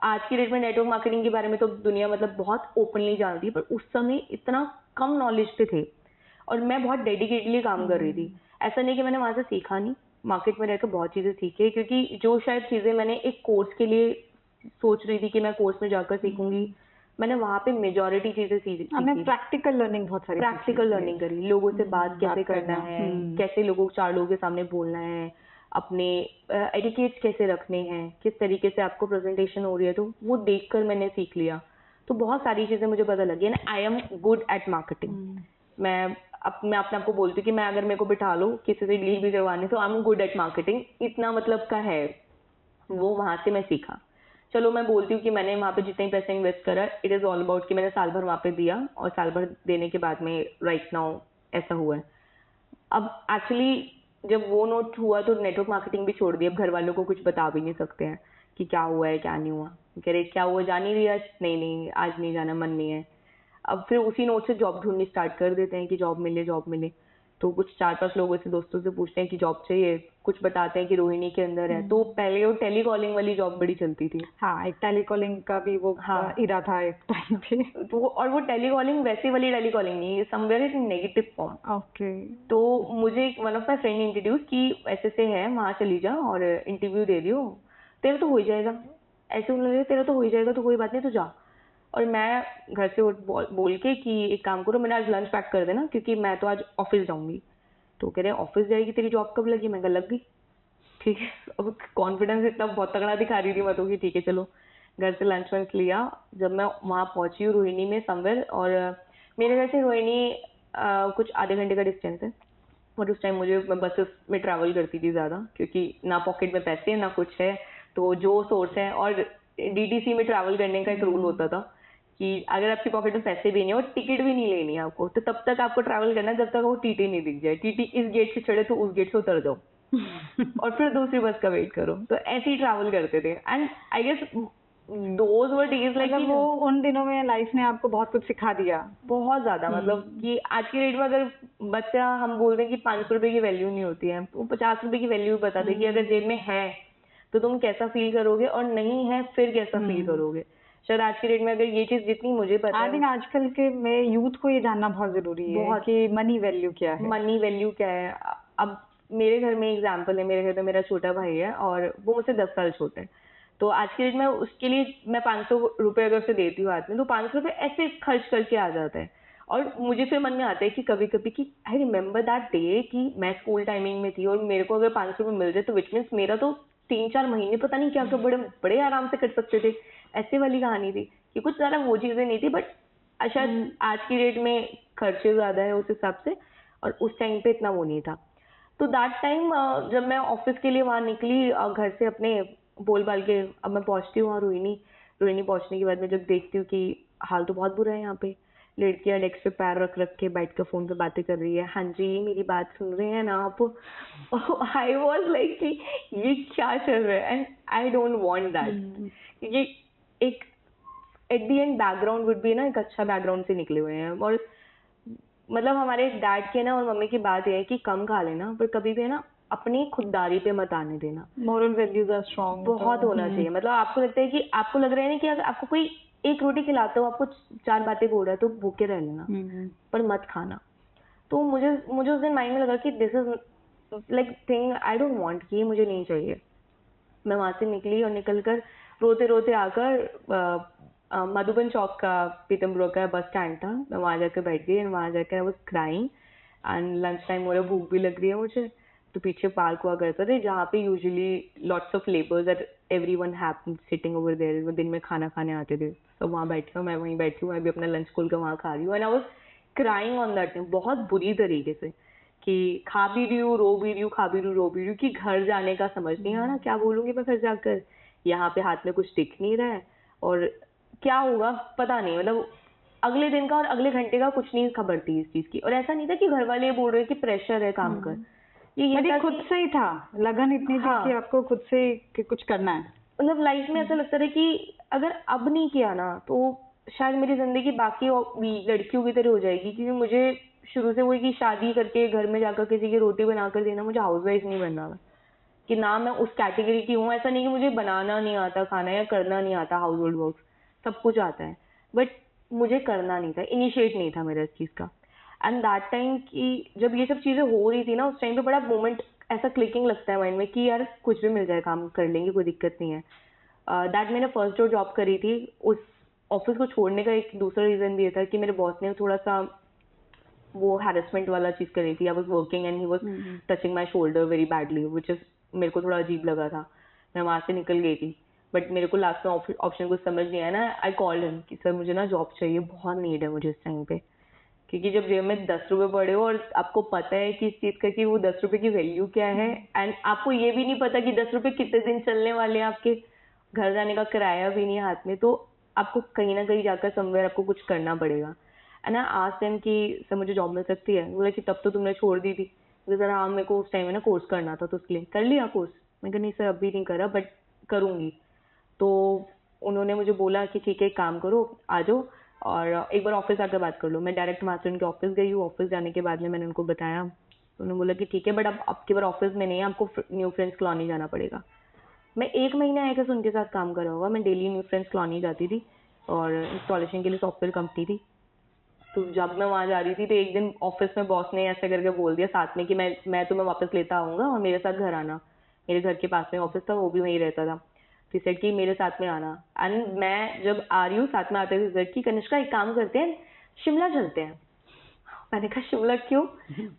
आज की डेट में नेटवर्क मार्केटिंग के बारे में तो दुनिया मतलब बहुत ओपनली जानती है, पर उस समय इतना कम नॉलेज पे थे और मैं बहुत डेडिकेटली काम कर रही थी। ऐसा नहीं कि मैंने वहां से सीखा नहीं, मार्केट में रहकर बहुत चीजें सीखी, क्योंकि जो शायद चीजें मैंने एक कोर्स के लिए सोच रही थी कि मैं कोर्स में जाकर सीखूंगी, मैंने वहां पे मेजॉरिटी चीजें सीखी। प्रैक्टिकल लर्निंग बहुत सारी प्रैक्टिकल लर्निंग करी, लोगों से बात कैसे करना है, कैसे लोगों 4 लोगों के सामने बोलना है, अपने एटिकेट्स कैसे रखने हैं, किस तरीके से आपको प्रेजेंटेशन हो रही है, तो वो देखकर मैंने सीख लिया। तो बहुत सारी चीज़ें मुझे पता लगी and I am good at marketing. मैं मैं अपने आप को बोलती हूँ कि मैं अगर मेरे को बिठा लो किसी से डील भी करवाने तो I am good at marketing, इतना मतलब का है। वो वहाँ से मैं सीखा। चलो मैं बोलती हूँ कि मैंने वहाँ पे जितने पैसे इन्वेस्ट करा, इट इज़ ऑल अबाउट कि मैंने साल भर वहाँ पे दिया और साल भर देने के बाद में राइट नाउ ऐसा हुआ है। अब एक्चुअली जब वो नोट हुआ तो नेटवर्क मार्केटिंग भी छोड़ दी। अब घर वालों को कुछ बता भी नहीं सकते हैं कि क्या हुआ है क्या नहीं हुआ। कह रहे क्या हुआ, जा नहीं रही आज? नहीं नहीं आज नहीं जाना, मन नहीं है। अब फिर उसी नोट से जॉब ढूंढनी स्टार्ट कर देते हैं कि जॉब मिले जॉब मिले। तो कुछ 4-5 लोगों से दोस्तों से पूछते हैं कि जॉब चाहिए, कुछ बताते हैं कि रोहिणी के अंदर है। तो पहले वो टेली कॉलिंग वाली जॉब बड़ी चलती थी। हाँ, एक टेलीकॉलिंग का भी वो हाँ। इरा था एक टाइम पे। तो और वो टेली कॉलिंग वैसी वाली टेली कॉलिंग नहीं, somewhere in negative form. Okay. तो मुझे one of my friend introduce कि ऐसे से है, वहाँ चली जा और इंटरव्यू दे दियो, तेरा तो हो ही जाएगा। ऐसे उन्होंने बोला, तेरा तो हो ही जाएगा तो कोई बात नहीं, तो जा। और मैं घर से बोल के कि एक काम करो, मैंने आज लंच पैक कर देना क्योंकि मैं तो आज ऑफिस जाऊंगी। तो कह रहे ऑफिस जाएगी, तेरी जॉब कब लगी? मैं कहा लग गई। ठीक है, अब कॉन्फिडेंस इतना बहुत तगड़ा दिखा रही थी मैं तो कि ठीक है चलो। घर से लंच वंच लिया। जब मैं वहाँ पहुंची हूँ रोहिणी में समवेयर, और मेरे घर से रोहिणी कुछ आधे घंटे का डिस्टेंस है। और उस टाइम मैं बसेस में ट्रैवल करती थी ज़्यादा, क्योंकि ना पॉकेट में पैसे ना कुछ है, तो जो सोर्स है। और डीटीसी में ट्रैवल करने का एक रूल होता था कि अगर आपकी पॉकेट में पैसे भी नहीं है और टिकट भी नहीं लेनी है आपको, तो तब तक आपको ट्रैवल करना है जब तक वो टीटी नहीं दिख जाए। टीटी इस गेट से चढ़े तो उस गेट से उतर जाओ और फिर दूसरी बस का वेट करो। तो ऐसे ही ट्रैवल करते थे। And I guess those were days like मतलब वो उन दिनों में लाइफ ने आपको बहुत कुछ सिखा दिया। बहुत ज्यादा। मतलब कि आज की डेट में अगर बच्चा, हम बोल रहे हैं कि 500 रुपए की वैल्यू नहीं होती है, वो 50 रुपए की वैल्यू बता दे कि अगर जेब में है तो तुम कैसा फील करोगे और नहीं है फिर कैसा फील करोगे। शायद आज की डेट में अगर ये चीज जितनी मुझे पता है, आई थिंक आजकल के में यूथ को ये जानना बहुत जरूरी है बहुत। कि मनी वैल्यू क्या है। मनी वैल्यू क्या है। अब मेरे घर में एग्जाम्पल है, मेरे घर में मेरा छोटा भाई है और वो मुझसे 10 साल छोटा है। तो आज की डेट में उसके लिए मैं 500 रुपए अगर उसे देती हूँ हाथ में, तो 500 रुपए ऐसे खर्च करके आ जाता है। और मुझे फिर मन में आता है कि कभी कभी कि आई रिमेम्बर दैट डे कि मैं स्कूल टाइमिंग में थी और मेरे को अगर 500 रुपए मिल जाए तो विच मीन्स मेरा तो 3-4 महीने पता नहीं क्या क्या बड़े बड़े आराम से कट सकते थे। ऐसे वाली कहानी थी कि कुछ ज्यादा वो चीजें नहीं थी, बट शायद आज की डेट में खर्चे ज्यादा है उस हिसाब से, और उस टाइम पे इतना वो नहीं था। तो दैट टाइम जब मैं ऑफिस के लिए वहां निकली घर से अपने बोल बाल के, अब मैं पहुंचती हूँ वहाँ रोहिणी पहुंचने के बाद में जब देखती हूँ कि हाल तो बहुत बुरा है यहाँ पे। लड़कियां डेस्क पे पैर रख रख के बैठ कर फोन पे बातें कर रही है। हाँ जी मेरी बात सुन रहे हैं ना आप? आई वॉज लाइक कि ये क्या चल रहा है, and I don't want that. ये एक at the and background would be ना, एक अच्छा बैकग्राउंड से निकले हुए हैं। और मतलब हमारे डैड के ना और मम्मी की बात ये है कि कम खा लेना, पर कभी भी है ना अपनी खुददारी पे मत आने देना। मोरल वैल्यूज आर स्ट्रॉन्ग बहुत होना चाहिए। मतलब आपको लगता है कि आपको लग रहा है ना कि अगर आपको कोई एक रोटी खिलाता हो, आपको 4 बातें बोल रहा है, तो भूखे रह लेना पर मत खाना। तो मुझे उस दिन माइंड में लगा कि this is like thing I don't want, कि मुझे नहीं चाहिए। मैं वहां से निकली और निकलकर रोते रोते आकर मधुबन चौक का पीतमपुरा का बस स्टैंड था, मैं वहां जाकर बैठ गई। वहां जाकर I was crying and lunch time हो रहा, भूख भी लग रही है मुझे। तो पीछे पार्क हुआ करता था जहाँ पे usually lots of labours at everyone happen sitting over there, वो दिन में खाना खाने आते थे। तो वहाँ बैठी हूँ, मैं वहीं बैठी हूँ, मैं भी अपना लंच खोल कर वहाँ खा रही हूँ। And I was crying on that time, बहुत बुरी तरीके से, कि खा भी रही हूँ रो भी रही हूँ, खा भी रही हूँ रो भी रही हूँ, कि घर जाने का समझ नहीं आ रहा, क्या बोलूंगी मैं घर जाकर। यहाँ पे हाथ में कुछ दिख नहीं रहा है और क्या होगा पता नहीं। मतलब अगले दिन का और अगले घंटे का कुछ नहीं खबर थी इस चीज की। और ऐसा नहीं था कि घर वाले बोल रहे कि प्रेशर है काम कर, ये खुद से ही था, लगन इतनी थी कि आपको खुद से कि कुछ करना है। मतलब लाइफ में ऐसा लगता था कि अगर अब नहीं किया ना तो शायद मेरी जिंदगी बाकी लड़कियों की तरह हो जाएगी। क्योंकि मुझे शुरू से वही कि शादी करके घर में जाकर किसी की रोटी बनाकर देना, मुझे हाउसवाइफ नहीं बनना था। कि ना मैं उस कैटेगरी की हूँ, ऐसा नहीं कि मुझे बनाना नहीं आता खाना या करना नहीं आता हाउस होल्ड वर्क, सब कुछ आता है, बट मुझे करना नहीं था, इनिशिएट नहीं था मेरा इस चीज का। एंड दैट टाइम कि जब ये सब चीजें हो रही थी ना, उस टाइम पे बड़ा मोमेंट ऐसा क्लिकिंग लगता है माइंड में कि यार कुछ भी मिल जाए काम कर लेंगे, कोई दिक्कत नहीं है। दैट मैंने फर्स्ट जो जॉब करी थी, उस ऑफिस को छोड़ने का एक दूसरा रीजन भी ये था कि मेरे बॉस ने थोड़ा सा वो हैरेसमेंट वाला चीज करी थी। I was working and he was touching my shoulder very badly, which is मेरे को थोड़ा अजीब लगा था, मैं वहाँ से निकल गई थी। बट मेरे को लास्ट में ऑप्शन कुछ समझ नहीं आया ना, आई कॉल्ड हिम कि सर मुझे ना जॉब चाहिए, बहुत नीड है मुझे इस टाइम पे। क्योंकि जब जेब में 10 रुपए पड़े हो और आपको पता है कि इस चीज़ का कि वो 10 रुपए की वैल्यू क्या है, एंड आपको ये भी नहीं पता कि 10 रुपए कितने दिन चलने वाले हैं, आपके घर जाने का किराया भी नहीं है हाथ में, तो आपको कहीं ना कहीं जाकर समवेयर आपको कुछ करना पड़ेगा। एंड आई आस्क्ड हिम कि सर मुझे जॉब मिल सकती है? बोला कि तब तो तुमने छोड़ दी थी। सर हाँ, मेरे को उस टाइम में ना कोर्स करना था तो उसके लिए कर लिया कोर्स। मैं कहा नहीं सर अभी नहीं करा, बट करूँगी। तो उन्होंने मुझे बोला कि ठीक है एक काम करो, आ जाओ और एक बार ऑफिस आकर बात कर लो। मैं डायरेक्ट वहाँ से उनके ऑफिस गई हूँ। ऑफिस जाने के बाद में मैंने उनको बताया, तो उन्होंने बोला कि ठीक है, बट अब की बार ऑफिस में नहीं है, आपको न्यू फ्रेंड्स कॉलोनी जाना पड़ेगा। मैं 1 महीने आएगा उनके साथ काम करा होगा। मैं डेली न्यू फ्रेंड्स कॉलोनी जाती थी और इंस्टॉलेशन के लिए सॉफ्टवेयर कंपनी थी। तो जब मैं वहाँ जा रही थी तो एक दिन ऑफिस में बॉस ने ऐसे करके बोल दिया साथ में कि मैं तुम्हें वापस लेता आऊँगा और मेरे साथ घर आना। मेरे घर के पास में ऑफिस था, वो भी वहीं रहता था। तो सेड कि मेरे साथ में आना। एंड मैं जब आ रही हूँ साथ में आते थे सेड कि कनिष्का एक काम करते हैं, शिमला चलते हैं। मैंने कहा शिमला क्यों?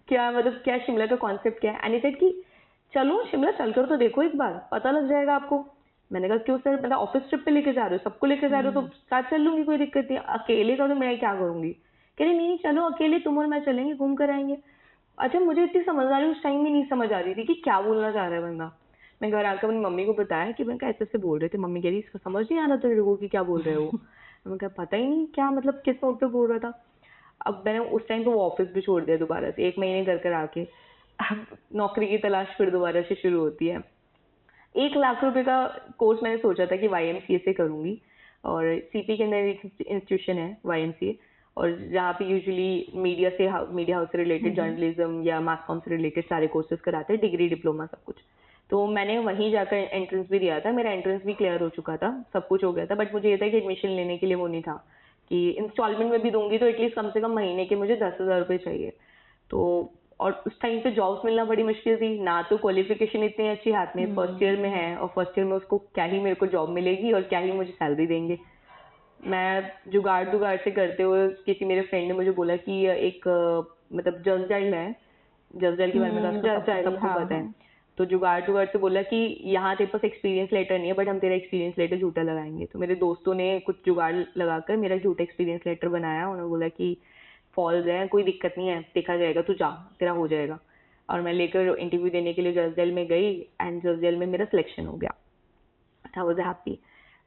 क्या मतलब क्या शिमला का कॉन्सेप्ट क्या है? एंड सेड कि चलो शिमला चलकर तो देखो एक बार, पता लग जाएगा आपको। मैंने कहा क्यों सर, मतलब ऑफिस ट्रिप पे लेके जा रहे हो, सबको लेके जा रहे हो तो साथ चल लूंगी, कोई दिक्कत नहीं। अकेले का तो मैं क्या करूंगी? कह रही नहीं चलो अकेले तुम और मैं चलेंगे, घूम कर आएंगे। अच्छा मुझे इतनी समझदारी उस टाइम में नहीं समझ आ रही थी कि क्या बोलना चाह रहा है बंदा। मैं घर आकर अपनी मम्मी को बताया कि मैं ऐसे ऐसे बोल रहे थे। मम्मी कह रही इसको समझ नहीं आ रहा तेरे को कि क्या बोल रहे हो? मैंने कहा पता ही नहीं क्या मतलब किस नोट पे बोल रहा था। अब मैंने उस टाइम पे वो ऑफिस भी छोड़ दिया दोबारा से, 1 महीने घर कर आके। अब नौकरी की तलाश फिर दोबारा से शुरू होती है। 1 लाख रुपए का कोर्स मैंने सोचा था कि YMCA से करूंगी, और CP के अंदर एक इंस्टीट्यूशन है YMCA, और जहाँ पे यूजुअली मीडिया हाउस से रिलेटेड जर्नलिज्म या मास कॉम से रिलेटेड सारे कोर्सेज कराते हैं, डिग्री डिप्लोमा सब कुछ। तो मैंने वहीं जाकर एंट्रेंस भी दिया था, मेरा एंट्रेंस भी क्लियर हो चुका था, सब कुछ हो गया था। बट मुझे ये था कि एडमिशन लेने के लिए वो नहीं था कि इंस्टॉलमेंट में भी दूंगी तो एटलीस्ट कम से कम महीने के मुझे 10,000 रुपये चाहिए। तो और उस टाइम पे जॉब्स मिलना बड़ी मुश्किल थी ना, तो क्वालिफिकेशन इतनी अच्छी हाथ में, फर्स्ट ईयर में है, और फर्स्ट ईयर में उसको क्या ही मेरे को जॉब मिलेगी और क्या ही मुझे सैलरी देंगे। मैं जुगाड़ दुगाड़ से करते हुए किसी मेरे फ्रेंड ने मुझे बोला कि एक मतलब जस्ट डायल है, जस्ट डायल के बारे में तो आजकल सबको हाँ पता है। हाँ। तो जुगाड़ जुगाड़ से बोला कि यहाँ तेरे पास एक्सपीरियंस लेटर नहीं है, बट हम तेरा एक्सपीरियंस लेटर झूठा लगाएंगे। तो मेरे दोस्तों ने कुछ जुगाड़ लगाकर मेरा झूठा एक्सपीरियंस लेटर बनाया। उन्होंने बोला कि फॉल्स है, कोई दिक्कत नहीं है, देखा जाएगा, तू जा, तेरा हो जाएगा। और मैं लेकर इंटरव्यू देने के लिए जसडैल में गई, एंड जसडैल में मेरा सिलेक्शन हो गया। I was happy.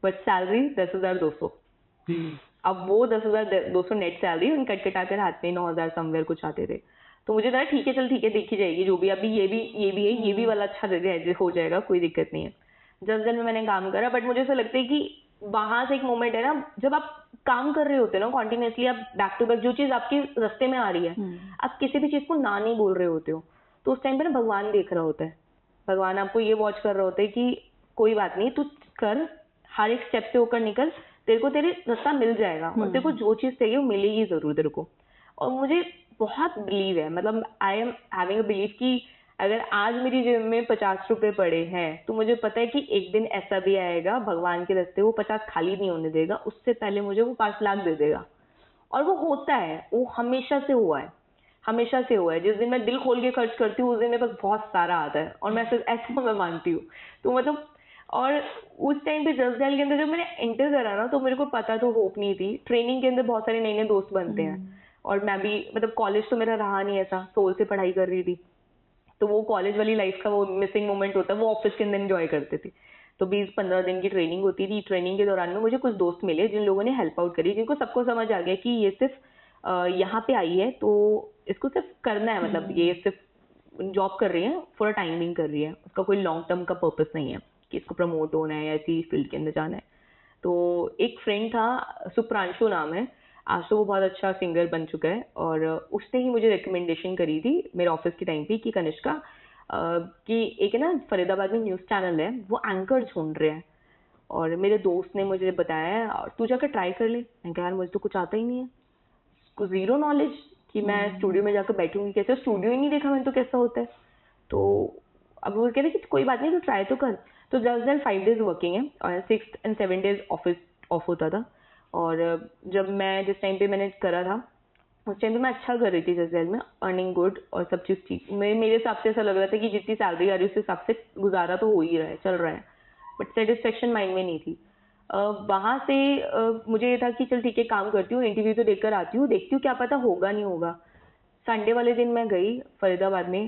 But salary 10,200। अब वो 10,200 नेट सैलरी उन कट कटा कर हाथ में 9,000 समवेयर कुछ आते थे। तो मुझे लगा ठीक है चल ठीक है देखी जाएगी जो भी, अभी ये भी है, ये भी वाला अच्छा हो जाएगा, कोई दिक्कत नहीं है। जसडैल में मैंने काम करा, बट मुझे ऐसा लगता है कि वहां से एक मोमेंट है ना, जब आप काम कर रहे होते हो ना कॉन्टिन्यूसली, आप बैक टू बैक जो चीज आपके रास्ते में आ रही है, आप किसी भी चीज को ना नहीं बोल रहे होते हो, तो उस टाइम पे ना भगवान देख रहा होता है। भगवान आपको ये वॉच कर रहा होता है कि कोई बात नहीं, तू कर, हर एक स्टेप से होकर निकल, तेरे को तेरे रास्ता मिल जाएगा, और तेरे को जो चीज चाहिए वो मिलेगी जरूर तेरे को। और मुझे बहुत बिलीव है, मतलब I am having a believe कि अगर आज मेरी जेब में 50 रुपए पड़े हैं, तो मुझे पता है कि एक दिन ऐसा भी आएगा भगवान के रास्ते वो 50 खाली नहीं होने देगा, उससे पहले मुझे वो 5 लाख दे देगा। और वो होता है, वो हमेशा से हुआ है, हमेशा से हुआ है। जिस दिन मैं दिल खोल के खर्च करती हूँ उस दिन मेरे पास बहुत सारा आता है, और मैं ऐसा मैं मानती हूँ। तो मतलब, और उस टाइम पे जस्ट डायल के अंदर जब मैंने एंटर करा ना, तो मेरे को पता तो होप नहीं थी। ट्रेनिंग के अंदर बहुत सारे नए नए दोस्त बनते हैं, और मैं भी मतलब कॉलेज तो मेरा रहा नहीं ऐसा, सोल से पढ़ाई कर रही थी, तो वो कॉलेज वाली लाइफ का वो मिसिंग मोमेंट होता है, वो ऑफिस के अंदर एंजॉय करते थे। तो 20-15 दिन की ट्रेनिंग होती थी। ट्रेनिंग के दौरान में मुझे कुछ दोस्त मिले जिन लोगों ने हेल्प आउट करी, जिनको सबको समझ आ गया कि ये सिर्फ यहाँ पे आई है तो इसको सिर्फ करना है, मतलब ये सिर्फ जॉब कर रही है, फॉर टाइमिंग कर रही है, उसका कोई लॉन्ग टर्म का पर्पस नहीं है कि इसको प्रमोट होना है या ऐसी फील्ड के अंदर जाना है। तो एक फ्रेंड था, सुप्रांशु नाम है, आज तो वो बहुत अच्छा सिंगर बन चुका है, और उसने ही मुझे रिकमेंडेशन करी थी मेरे ऑफिस के टाइम पे कि कनिष्का कि एक है ना फरीदाबाद में न्यूज़ चैनल है, वो एंकर ढूंढ रहे हैं, और मेरे दोस्त ने मुझे बताया और तू जाकर ट्राई कर ले। मैंने कहा यार मुझे तो कुछ आता ही नहीं है, कुछ जीरो नॉलेज कि मैं स्टूडियो में जाकर बैठूंगी कैसे, स्टूडियो ही नहीं देखा मैंने तो कैसा होता है। तो अब वो कह रहे कि कोई बात नहीं, तो ट्राई तो कर। तो जस्ट देन 5 days वर्किंग है, और 6 and 7 days ऑफिस ऑफ होता था। और जब मैं जिस टाइम पे मैंने करा था, उस टाइम पे मैं अच्छा कर रही थी जजेल में, अर्निंग गुड और सब चीज़ ठीक। मेरे हिसाब से ऐसा लग रहा था कि जितनी सैलरी आ रही है उस हिसाब से गुजारा तो हो ही रहा है, चल रहा है, बट सेटिस्फेक्शन माइंड में नहीं थी। वहाँ से मुझे ये था कि चल ठीक है, काम करती हूँ, इंटरव्यू तो देकर आती हूँ, देखती हूँ क्या पता होगा नहीं होगा। संडे वाले दिन मैं गई फरीदाबाद में,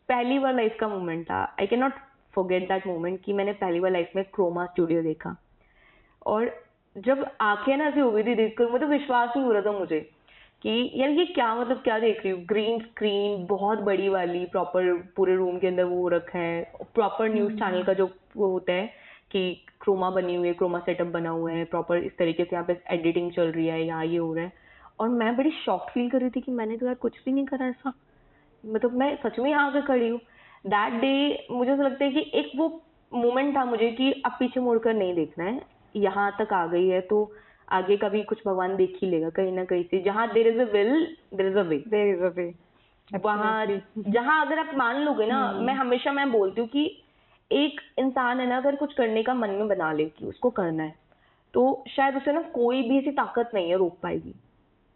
पहली बार लाइफ का मोमेंट था, I can not forget that moment, कि मैंने पहली बार लाइफ में क्रोमा स्टूडियो देखा। और जब आंखें ना ऐसे हो गई थी देखकर, मतलब विश्वास नहीं हो रहा था मुझे कि यार ये क्या, मतलब क्या देख रही हूँ। ग्रीन स्क्रीन बहुत बड़ी वाली, प्रॉपर पूरे रूम के अंदर वो रखा है, प्रॉपर न्यूज चैनल का जो वो होता है कि क्रोमा बनी हुई है, क्रोमा सेटअप बना हुआ है प्रॉपर, इस तरीके से यहाँ पे एडिटिंग चल रही है, यहाँ ये हो रहा है। और मैं बड़ी शॉक फील कर रही थी कि मैंने तो यार कुछ भी नहीं करा ऐसा, मतलब मैं सच में यहाँ पे खड़ी हूँ। दैट डे मुझे ऐसा लगता है कि एक वो मोमेंट था मुझे कि अब पीछे मुड़कर नहीं देखना है, यहाँ तक आ गई है तो आगे का भी कुछ भगवान देख ही लेगा कहीं ना कहीं से। जहाँ there is a will there is a way, there is a way. वहाँ जहाँ अगर आप मान लोगे ना, मैं बोलती हूँ कि एक इंसान है ना, अगर कुछ करने का मन में बना ले कि उसको करना है, तो शायद उसे ना कोई भी ऐसी ताकत नहीं है रोक पाएगी,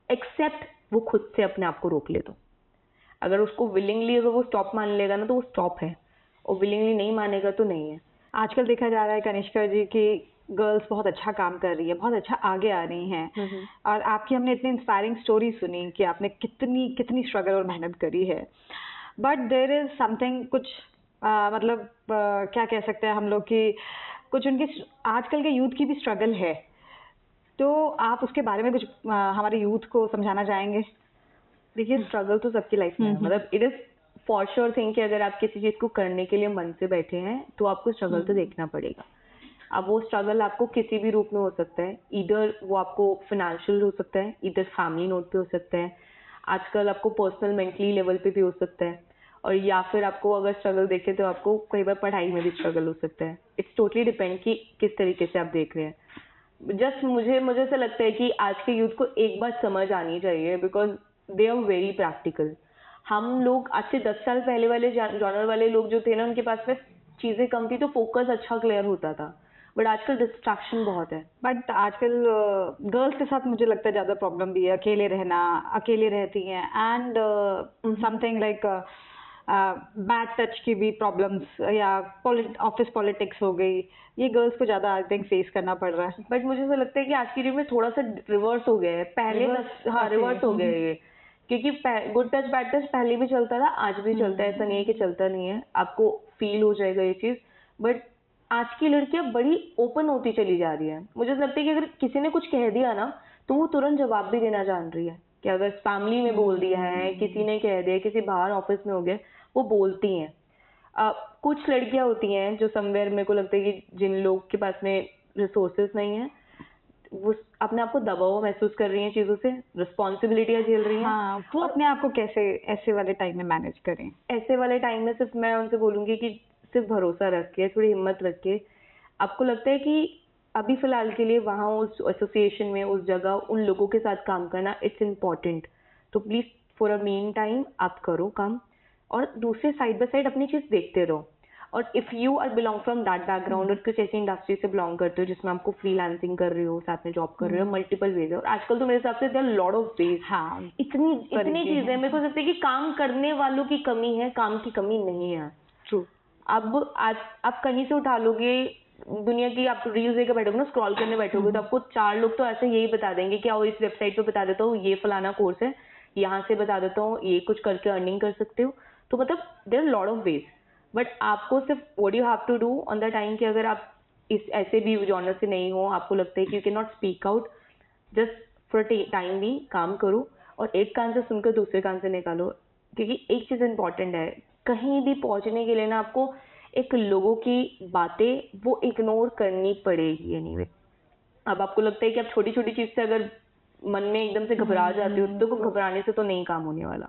एक्सेप्ट वो खुद से अपने आप को रोक ले। तो अगर उसको विलिंगली अगर वो स्टॉप मान लेगा ना तो वो स्टॉप है, और विलिंगली नहीं मानेगा तो नहीं है। आजकल देखा जा रहा है कनिष्का जी की गर्ल्स बहुत अच्छा काम कर रही है, बहुत अच्छा आगे आ रही हैं, और आपकी हमने इतनी इंस्पायरिंग स्टोरी सुनी कि आपने कितनी कितनी स्ट्रगल और मेहनत करी है। बट देयर इज समथिंग, कुछ मतलब क्या कह सकते हैं हम लोग कि कुछ उनकी आजकल के यूथ की भी स्ट्रगल है, तो आप उसके बारे में कुछ हमारे यूथ को समझाना चाहेंगे? देखिए, स्ट्रगल तो सबकी लाइफ में है, मतलब it is for sure thing कि अगर आप किसी चीज को करने के लिए मन से बैठे हैं तो आपको स्ट्रगल तो देखना पड़ेगा। अब वो स्ट्रगल आपको किसी भी रूप में हो सकता है, इधर वो आपको फाइनेंशियल हो सकता है, इधर फैमिली नोट पे हो सकता है, आजकल आपको पर्सनल मेंटली लेवल पे भी हो सकता है, और या फिर आपको अगर स्ट्रगल देखे तो आपको कई बार पढ़ाई में भी स्ट्रगल हो सकता है। इट्स टोटली डिपेंड कि किस तरीके से आप देख रहे हैं। जस्ट मुझे ऐसा लगता है कि आज के यूथ को एक बात समझ आनी चाहिए, because they are very practical. हम लोग आज से 10 साल पहले वाले जॉनर वाले लोग जो थे ना, उनके पास में चीजें कम थी तो फोकस अच्छा क्लियर होता था, बट आजकल डिस्ट्रैक्शन बहुत है। बट आजकल गर्ल्स के साथ मुझे लगता है ज़्यादा प्रॉब्लम भी है, अकेले रहना, अकेले रहती हैं, and something like bad touch की भी प्रॉब्लम्स, या ऑफिस पॉलिटिक्स हो गई, ये गर्ल्स को ज़्यादा आई थिंक फेस करना पड़ रहा है। बट मुझे ऐसा लगता है कि आज की डेट में थोड़ा सा रिवर्स हो गया है, पहले रिवर्स हो गया है ये, क्योंकि गुड टच बैड टच पहले भी चलता था, आज भी चलता है, ऐसा नहीं है कि चलता नहीं है, आपको फील हो जाएगा ये चीज। बट आज की लड़कियां बड़ी ओपन होती चली जा रही है। मुझे लगता है कि अगर किसी ने कुछ कह दिया ना तो वो तुरंत जवाब भी देना जान रही है, कि अगर फैमिली में बोल दिया है, किसी ने कह दिया, किसी बाहर ऑफिस में हो गया, वो बोलती हैं। कुछ लड़कियां होती हैं जो समवेयर, मेरे को लगता है कि जिन लोग के पास में रिसोर्सेज नहीं है, वो अपने आप को दबा हुआ महसूस कर रही हैं चीजों से, रिस्पॉन्सिबिलिटियां झेल रही हैं। हाँ, वो अपने आप को कैसे ऐसे वाले टाइम में मैनेज करें? ऐसे वाले टाइम में सिर्फ मैं उनसे बोलूंगी कि सिर्फ भरोसा रख के, थोड़ी हिम्मत रख के, आपको लगता है कि अभी फिलहाल के लिए वहाँ उस एसोसिएशन में, उस जगह, उन लोगों के साथ काम करना इट्स इम्पोर्टेंट, तो please for a mean time आप करो काम, और दूसरे साइड बाय साइड अपनी चीज देखते रहो। और if you are belong from that background, और कुछ ऐसी इंडस्ट्री से बिलोंग करते हो जिसमें आपको फ्रीलांसिंग कर रहे हो, साथ में जॉब कर रहे हो, मल्टीपल वेज है, और आजकल तो मेरे हिसाब से देयर लॉट ऑफ वेज। हाँ, इतनी चीजें, मेरे को लगता है कि काम करने वालों की कमी है, काम की कमी नहीं है। ट्रू। अब आज आप कहीं से उठा लोगे दुनिया की, आप रील्स लेकर बैठोगे ना, स्क्रॉल करने बैठोगे, तो आपको 4 लोग तो ऐसे यही बता देंगे कि आओ इस वेबसाइट पे बता देता हूँ, ये फलाना कोर्स है, यहाँ से बता देता हूँ, ये कुछ करके अर्निंग कर सकते हो। तो मतलब there lot of ways, but आपको सिर्फ what you have to do on the time, कि अगर आप इस ऐसे भी जॉनर से नहीं हो, आपको लगता है कि you can not speak out, just for time भी काम करो, और एक कान से सुनकर दूसरे कान से निकालो। क्योंकि एक चीज इंपॉर्टेंट है, कहीं भी पहुंचने के लिए ना आपको एक लोगों की बातें वो इग्नोर करनी पड़ेगी एनीवे। अब आपको लगता है कि आप छोटी छोटी चीज से अगर मन में एकदम से घबरा जाते हो, तो घबराने से तो नहीं काम होने वाला।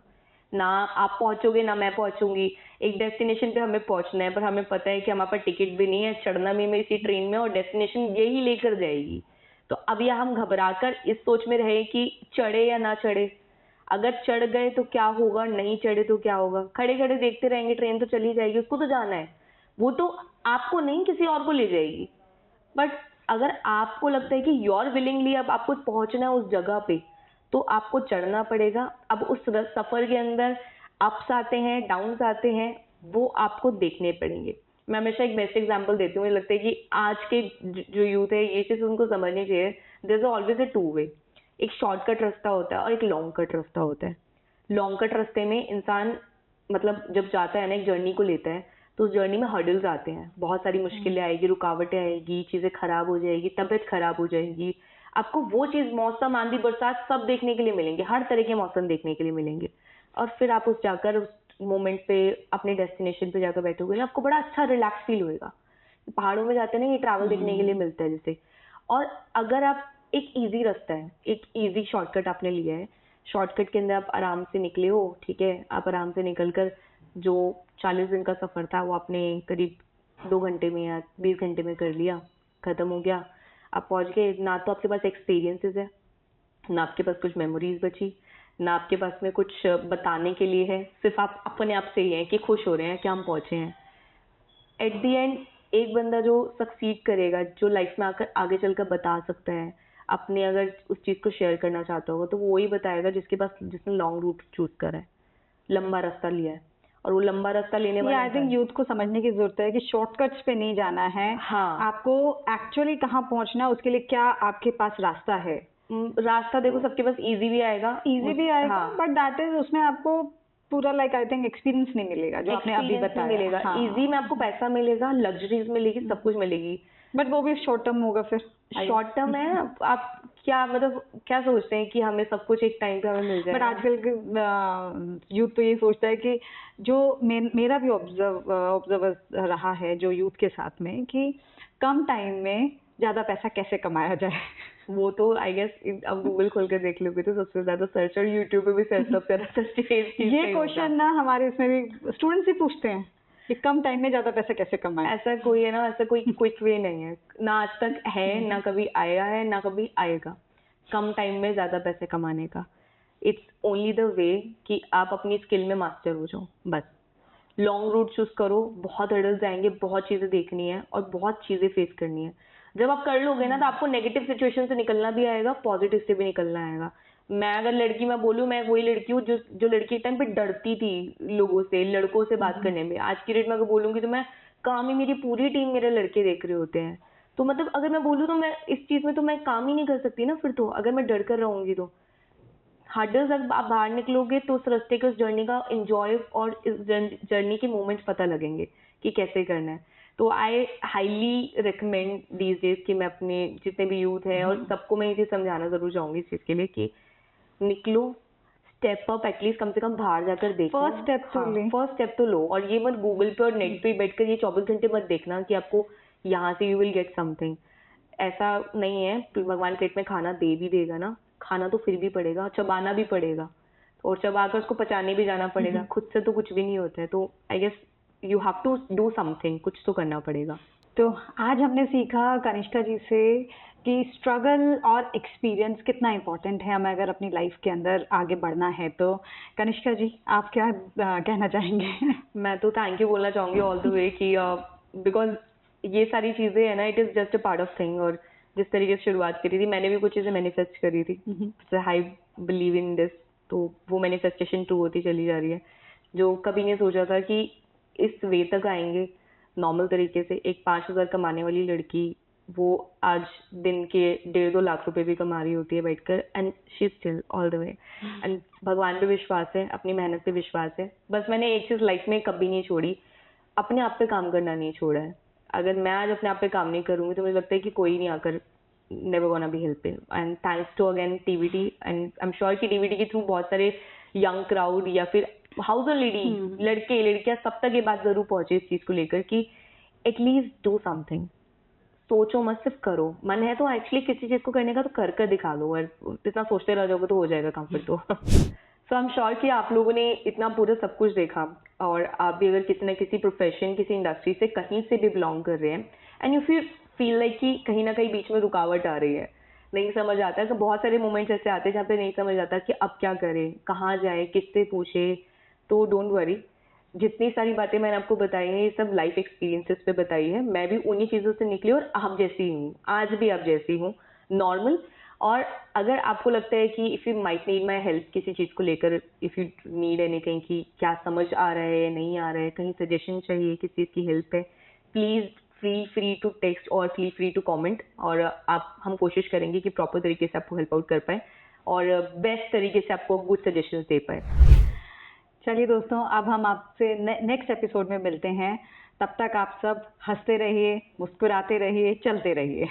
ना आप पहुंचोगे ना मैं पहुंचूंगी, एक डेस्टिनेशन पे हमें पहुंचना है, पर हमें पता है कि हमारे पास टिकट भी नहीं है, चढ़ना भी मैं इसी ट्रेन में, और डेस्टिनेशन यही लेकर जाएगी। तो अब या हम घबराकर इस सोच में रहे कि चढ़े या ना चढ़े, अगर चढ़ गए तो क्या होगा, नहीं चढ़े तो क्या होगा, खड़े खड़े देखते रहेंगे, ट्रेन तो चली जाएगी, उसको तो जाना है, वो तो आपको नहीं किसी और को ले जाएगी। बट अगर आपको लगता है कि योर विलिंगली अब आपको पहुंचना है उस जगह पे, तो आपको चढ़ना पड़ेगा। अब उस सफर के अंदर अप्स आते हैं, डाउन्स आते हैं, वो आपको देखने पड़ेंगे। मैं हमेशा एक बेस्ट एग्जांपल देती हूँ, मुझे लगता है कि आज के जो यूथ है ये चीज़ उनको समझनी चाहिए। There is always a two way. एक शॉर्टकट रास्ता होता है और एक लॉन्ग कट रास्ता होता है। लॉन्ग कट रास्ते में इंसान मतलब जब जाता है ना, एक जर्नी को लेता है, तो उस जर्नी में हर्डल्स आते हैं, बहुत सारी मुश्किलें आएगी, रुकावटें आएगी, चीज़ें खराब हो जाएगी, तबीयत खराब हो जाएगी। आपको वो चीज़, मौसम, आंधी, बरसात सब देखने के लिए मिलेंगे, हर तरह के मौसम देखने के लिए मिलेंगे। और फिर आप उस मोमेंट पे अपने डेस्टिनेशन पे जाकर बैठोगे ना, आपको बड़ा अच्छा रिलैक्स फील होएगा। पहाड़ों में जाते हैं ना, ये ट्रैवल देखने के लिए मिलता है जैसे। और अगर आप, एक इजी रास्ता है, एक इजी शॉर्टकट आपने लिया है, शॉर्टकट के अंदर आप आराम से निकले हो, ठीक है, आप आराम से निकल कर जो 40 दिन का सफर था वो आपने करीब 2 घंटे में या 20 घंटे में कर लिया, खत्म हो गया, आप पहुंच गए। ना तो आपके पास एक्सपीरियंसेस है, ना आपके पास कुछ मेमोरीज बची, ना आपके पास में कुछ बताने के लिए है, सिर्फ आप अपने आप से ही हैं कि खुश हो रहे हैं कि हम पहुंचे हैं। एट द एंड एक बंदा जो सक्सीड करेगा, जो लाइफ में आकर आगे चलकर बता सकता है, अपने अगर उस चीज को शेयर करना चाहता होगा, तो वो ही बताएगा जिसने लॉन्ग रूट चूज करा है, लंबा रास्ता लिया है। और वो लंबा रास्ता लेने वाला, आई थिंक यूथ को समझने की जरूरत है कि शॉर्टकट्स पे नहीं जाना है। हाँ, आपको एक्चुअली कहाँ पहुंचना है, उसके लिए क्या आपके पास रास्ता है। रास्ता देखो सबके पास इजी भी आएगा, इजी भी आएगा, हाँ, बट दैट इज, उसमें आपको पूरा लाइक आई थिंक एक्सपीरियंस नहीं मिलेगा जो आपने अभी बताया। मिलेगा। हाँ। इजी में आपको पैसा मिलेगा, लग्जरीज मिलेगी, सब कुछ मिलेगी, बट वो भी शॉर्ट टर्म होगा फिर। शॉर्ट टर्म है। आप क्या मतलब क्या सोचते हैं कि हमें सब कुछ एक टाइम पे हमें मिल जाएगा? बट आजकल यूथ तो ये सोचता है कि जो मेरा भी ऑब्जर्व रहा है जो यूथ के साथ में, कि कम टाइम में ज्यादा पैसा कैसे कमाया जाए। वो तो आई गेस अब गूगल खोल कर देख लोगे तो सबसे ज्यादा सर्च, और यूट्यूब पे भी सर्च सबसे ज्यादा सर्च ये क्वेश्चन ना हमारे इसमें भी स्टूडेंट्स ही पूछते हैं कि कम टाइम में ज्यादा पैसा कैसे कमाएं। ऐसा कोई है ना, ऐसा कोई क्विक वे नहीं है, ना आज तक है, ना कभी आया है, ना कभी आएगा कम टाइम में ज्यादा पैसे कमाने का। इट्स ओनली द वे कि आप अपनी स्किल में मास्टर हो जाओ, बस। लॉन्ग रूट चूज करो, बहुत हर्डल्स आएंगे, बहुत चीजें देखनी है और बहुत चीजें फेस करनी है। जब आप कर लोगे ना, तो आपको नेगेटिव सिचुएशन से निकलना भी आएगा, पॉजिटिव से भी निकलना आएगा। मैं अगर लड़की मैं बोलूँ, मैं वही लड़की हूँ जो लड़की टाइम पे डरती थी लोगों से, लड़कों से बात करने में। आज की डेट में अगर बोलूंगी तो मैं काम ही, मेरी पूरी टीम मेरे लड़के देख रहे होते हैं। तो मतलब अगर मैं बोलूँ तो मैं इस चीज में तो मैं काम ही नहीं कर सकती ना फिर, तो अगर मैं डर कर रहूंगी तो। हर्डल्स, अगर आप बाहर निकलोगे तो उस रास्ते के, उस जर्नी का एंजॉय और इस जर्नी के मोमेंट्स पता लगेंगे कि कैसे करना है। तो I highly recommend these days कि मैं अपने जितने भी यूथ हैं और सबको मैं ये चीज समझाना जरूर चाहूंगी इस चीज के लिए कि निकलो, स्टेप अप, एटलीस्ट कम से कम बाहर जाकर देखो, फर्स्ट स्टेप तो ले। फर्स्ट स्टेप तो लो। और ये मत गूगल पे और नेट पे बैठकर ये 24 घंटे मत देखना कि आपको यहाँ से यू विल गेट समथिंग। ऐसा नहीं है, भगवान पेट में खाना दे भी देगा ना, खाना तो फिर भी पड़ेगा, चबाना भी पड़ेगा, और चबाकर उसको पचाने भी जाना पड़ेगा। खुद से तो कुछ भी नहीं होता है। तो I guess you have to do something, कुछ तो करना पड़ेगा। तो आज हमने सीखा कनिष्का जी से कि स्ट्रगल और एक्सपीरियंस कितना इम्पोर्टेंट है हमें अगर अपनी लाइफ के अंदर आगे बढ़ना है। तो कनिष्का जी, आप क्या कहना चाहेंगे? मैं तो थैंक यू बोलना चाहूंगी ऑल द वे कि बिकॉज ये सारी चीजें है ना, it is just a part of thing. और जिस तरीके से शुरुआत करी थी, मैंने भी कुछ चीजें मैनिफेस्ट करी थी, आई बिलीव इन दिस, तो वो मैनिफेस्टेशन ट्रू होती चली जा रही है। जो कभी नहीं सोचा था कि इस वे तक आएंगे नॉर्मल तरीके से। एक 5,000 कमाने वाली लड़की, वो आज दिन के 1.5-2 लाख रुपए भी कमा रही होती है बैठकर, and she still all the way. And भगवान पे विश्वास है, अपनी मेहनत पे विश्वास है। बस मैंने एक चीज लाइफ में कभी नहीं छोड़ी, अपने आप पे काम करना नहीं छोड़ा है। अगर मैं आज अपने आप पे काम नहीं करूंगी तो मुझे लगता है कि कोई नहीं आकर never gonna be helping. And thanks to again TVT, and I am sure कि टीवीटी के थ्रू बहुत सारे यंग क्राउड या फिर हाउस होल्ड लेडी, लड़के लड़कियां, सब तक ये बात जरूर पहुंचे इस चीज को लेकर कि एटलीस्ट डू समथिंग। सोचो मत, सिर्फ करो। मन है तो एक्चुअली किसी चीज को करने का तो कर कर दिखा दो, और इतना सोचते रह जाओगे तो हो जाएगा काम फिर तो। सो आई एम श्योर कि आप लोगों ने इतना पूरा सब कुछ देखा, और आप भी अगर किसी न किसी प्रोफेशन, किसी इंडस्ट्री से कहीं से भी बिलोंग कर रहे हैं, एंड यू फील लाइक कि कहीं ना कहीं बीच में रुकावट आ रही है, नहीं समझ आता है, तो बहुत सारे मोमेंट्स ऐसे आते हैं जहाँ पे नहीं समझ आता कि अब क्या करें, कहाँ जाए, किससे पूछे। तो डोंट वरी, जितनी सारी बातें मैंने आपको बताई हैं ये सब लाइफ एक्सपीरियंसेस पे बताई है। मैं भी उन्हीं चीज़ों से निकली और आप जैसी हूँ, आज भी आप जैसी हूँ, नॉर्मल। और अगर आपको लगता है कि if you might need my help किसी चीज़ को लेकर, इफ़ यू नीड एनीथिंग कि क्या समझ आ रहा है या नहीं आ रहा है, कहीं सजेशन चाहिए, किसी चीज़ की हेल्प है, please feel free to text और फील फ्री टू कमेंट। और हम कोशिश करेंगे कि प्रॉपर तरीके से आपको हेल्प आउट कर पाए और बेस्ट तरीके से आपको गुड सजेशंस दे पाए। चलिए दोस्तों, अब हम आपसे नेक्स्ट एपिसोड में मिलते हैं। तब तक आप सब हंसते रहिए, मुस्कुराते रहिए, चलते रहिए।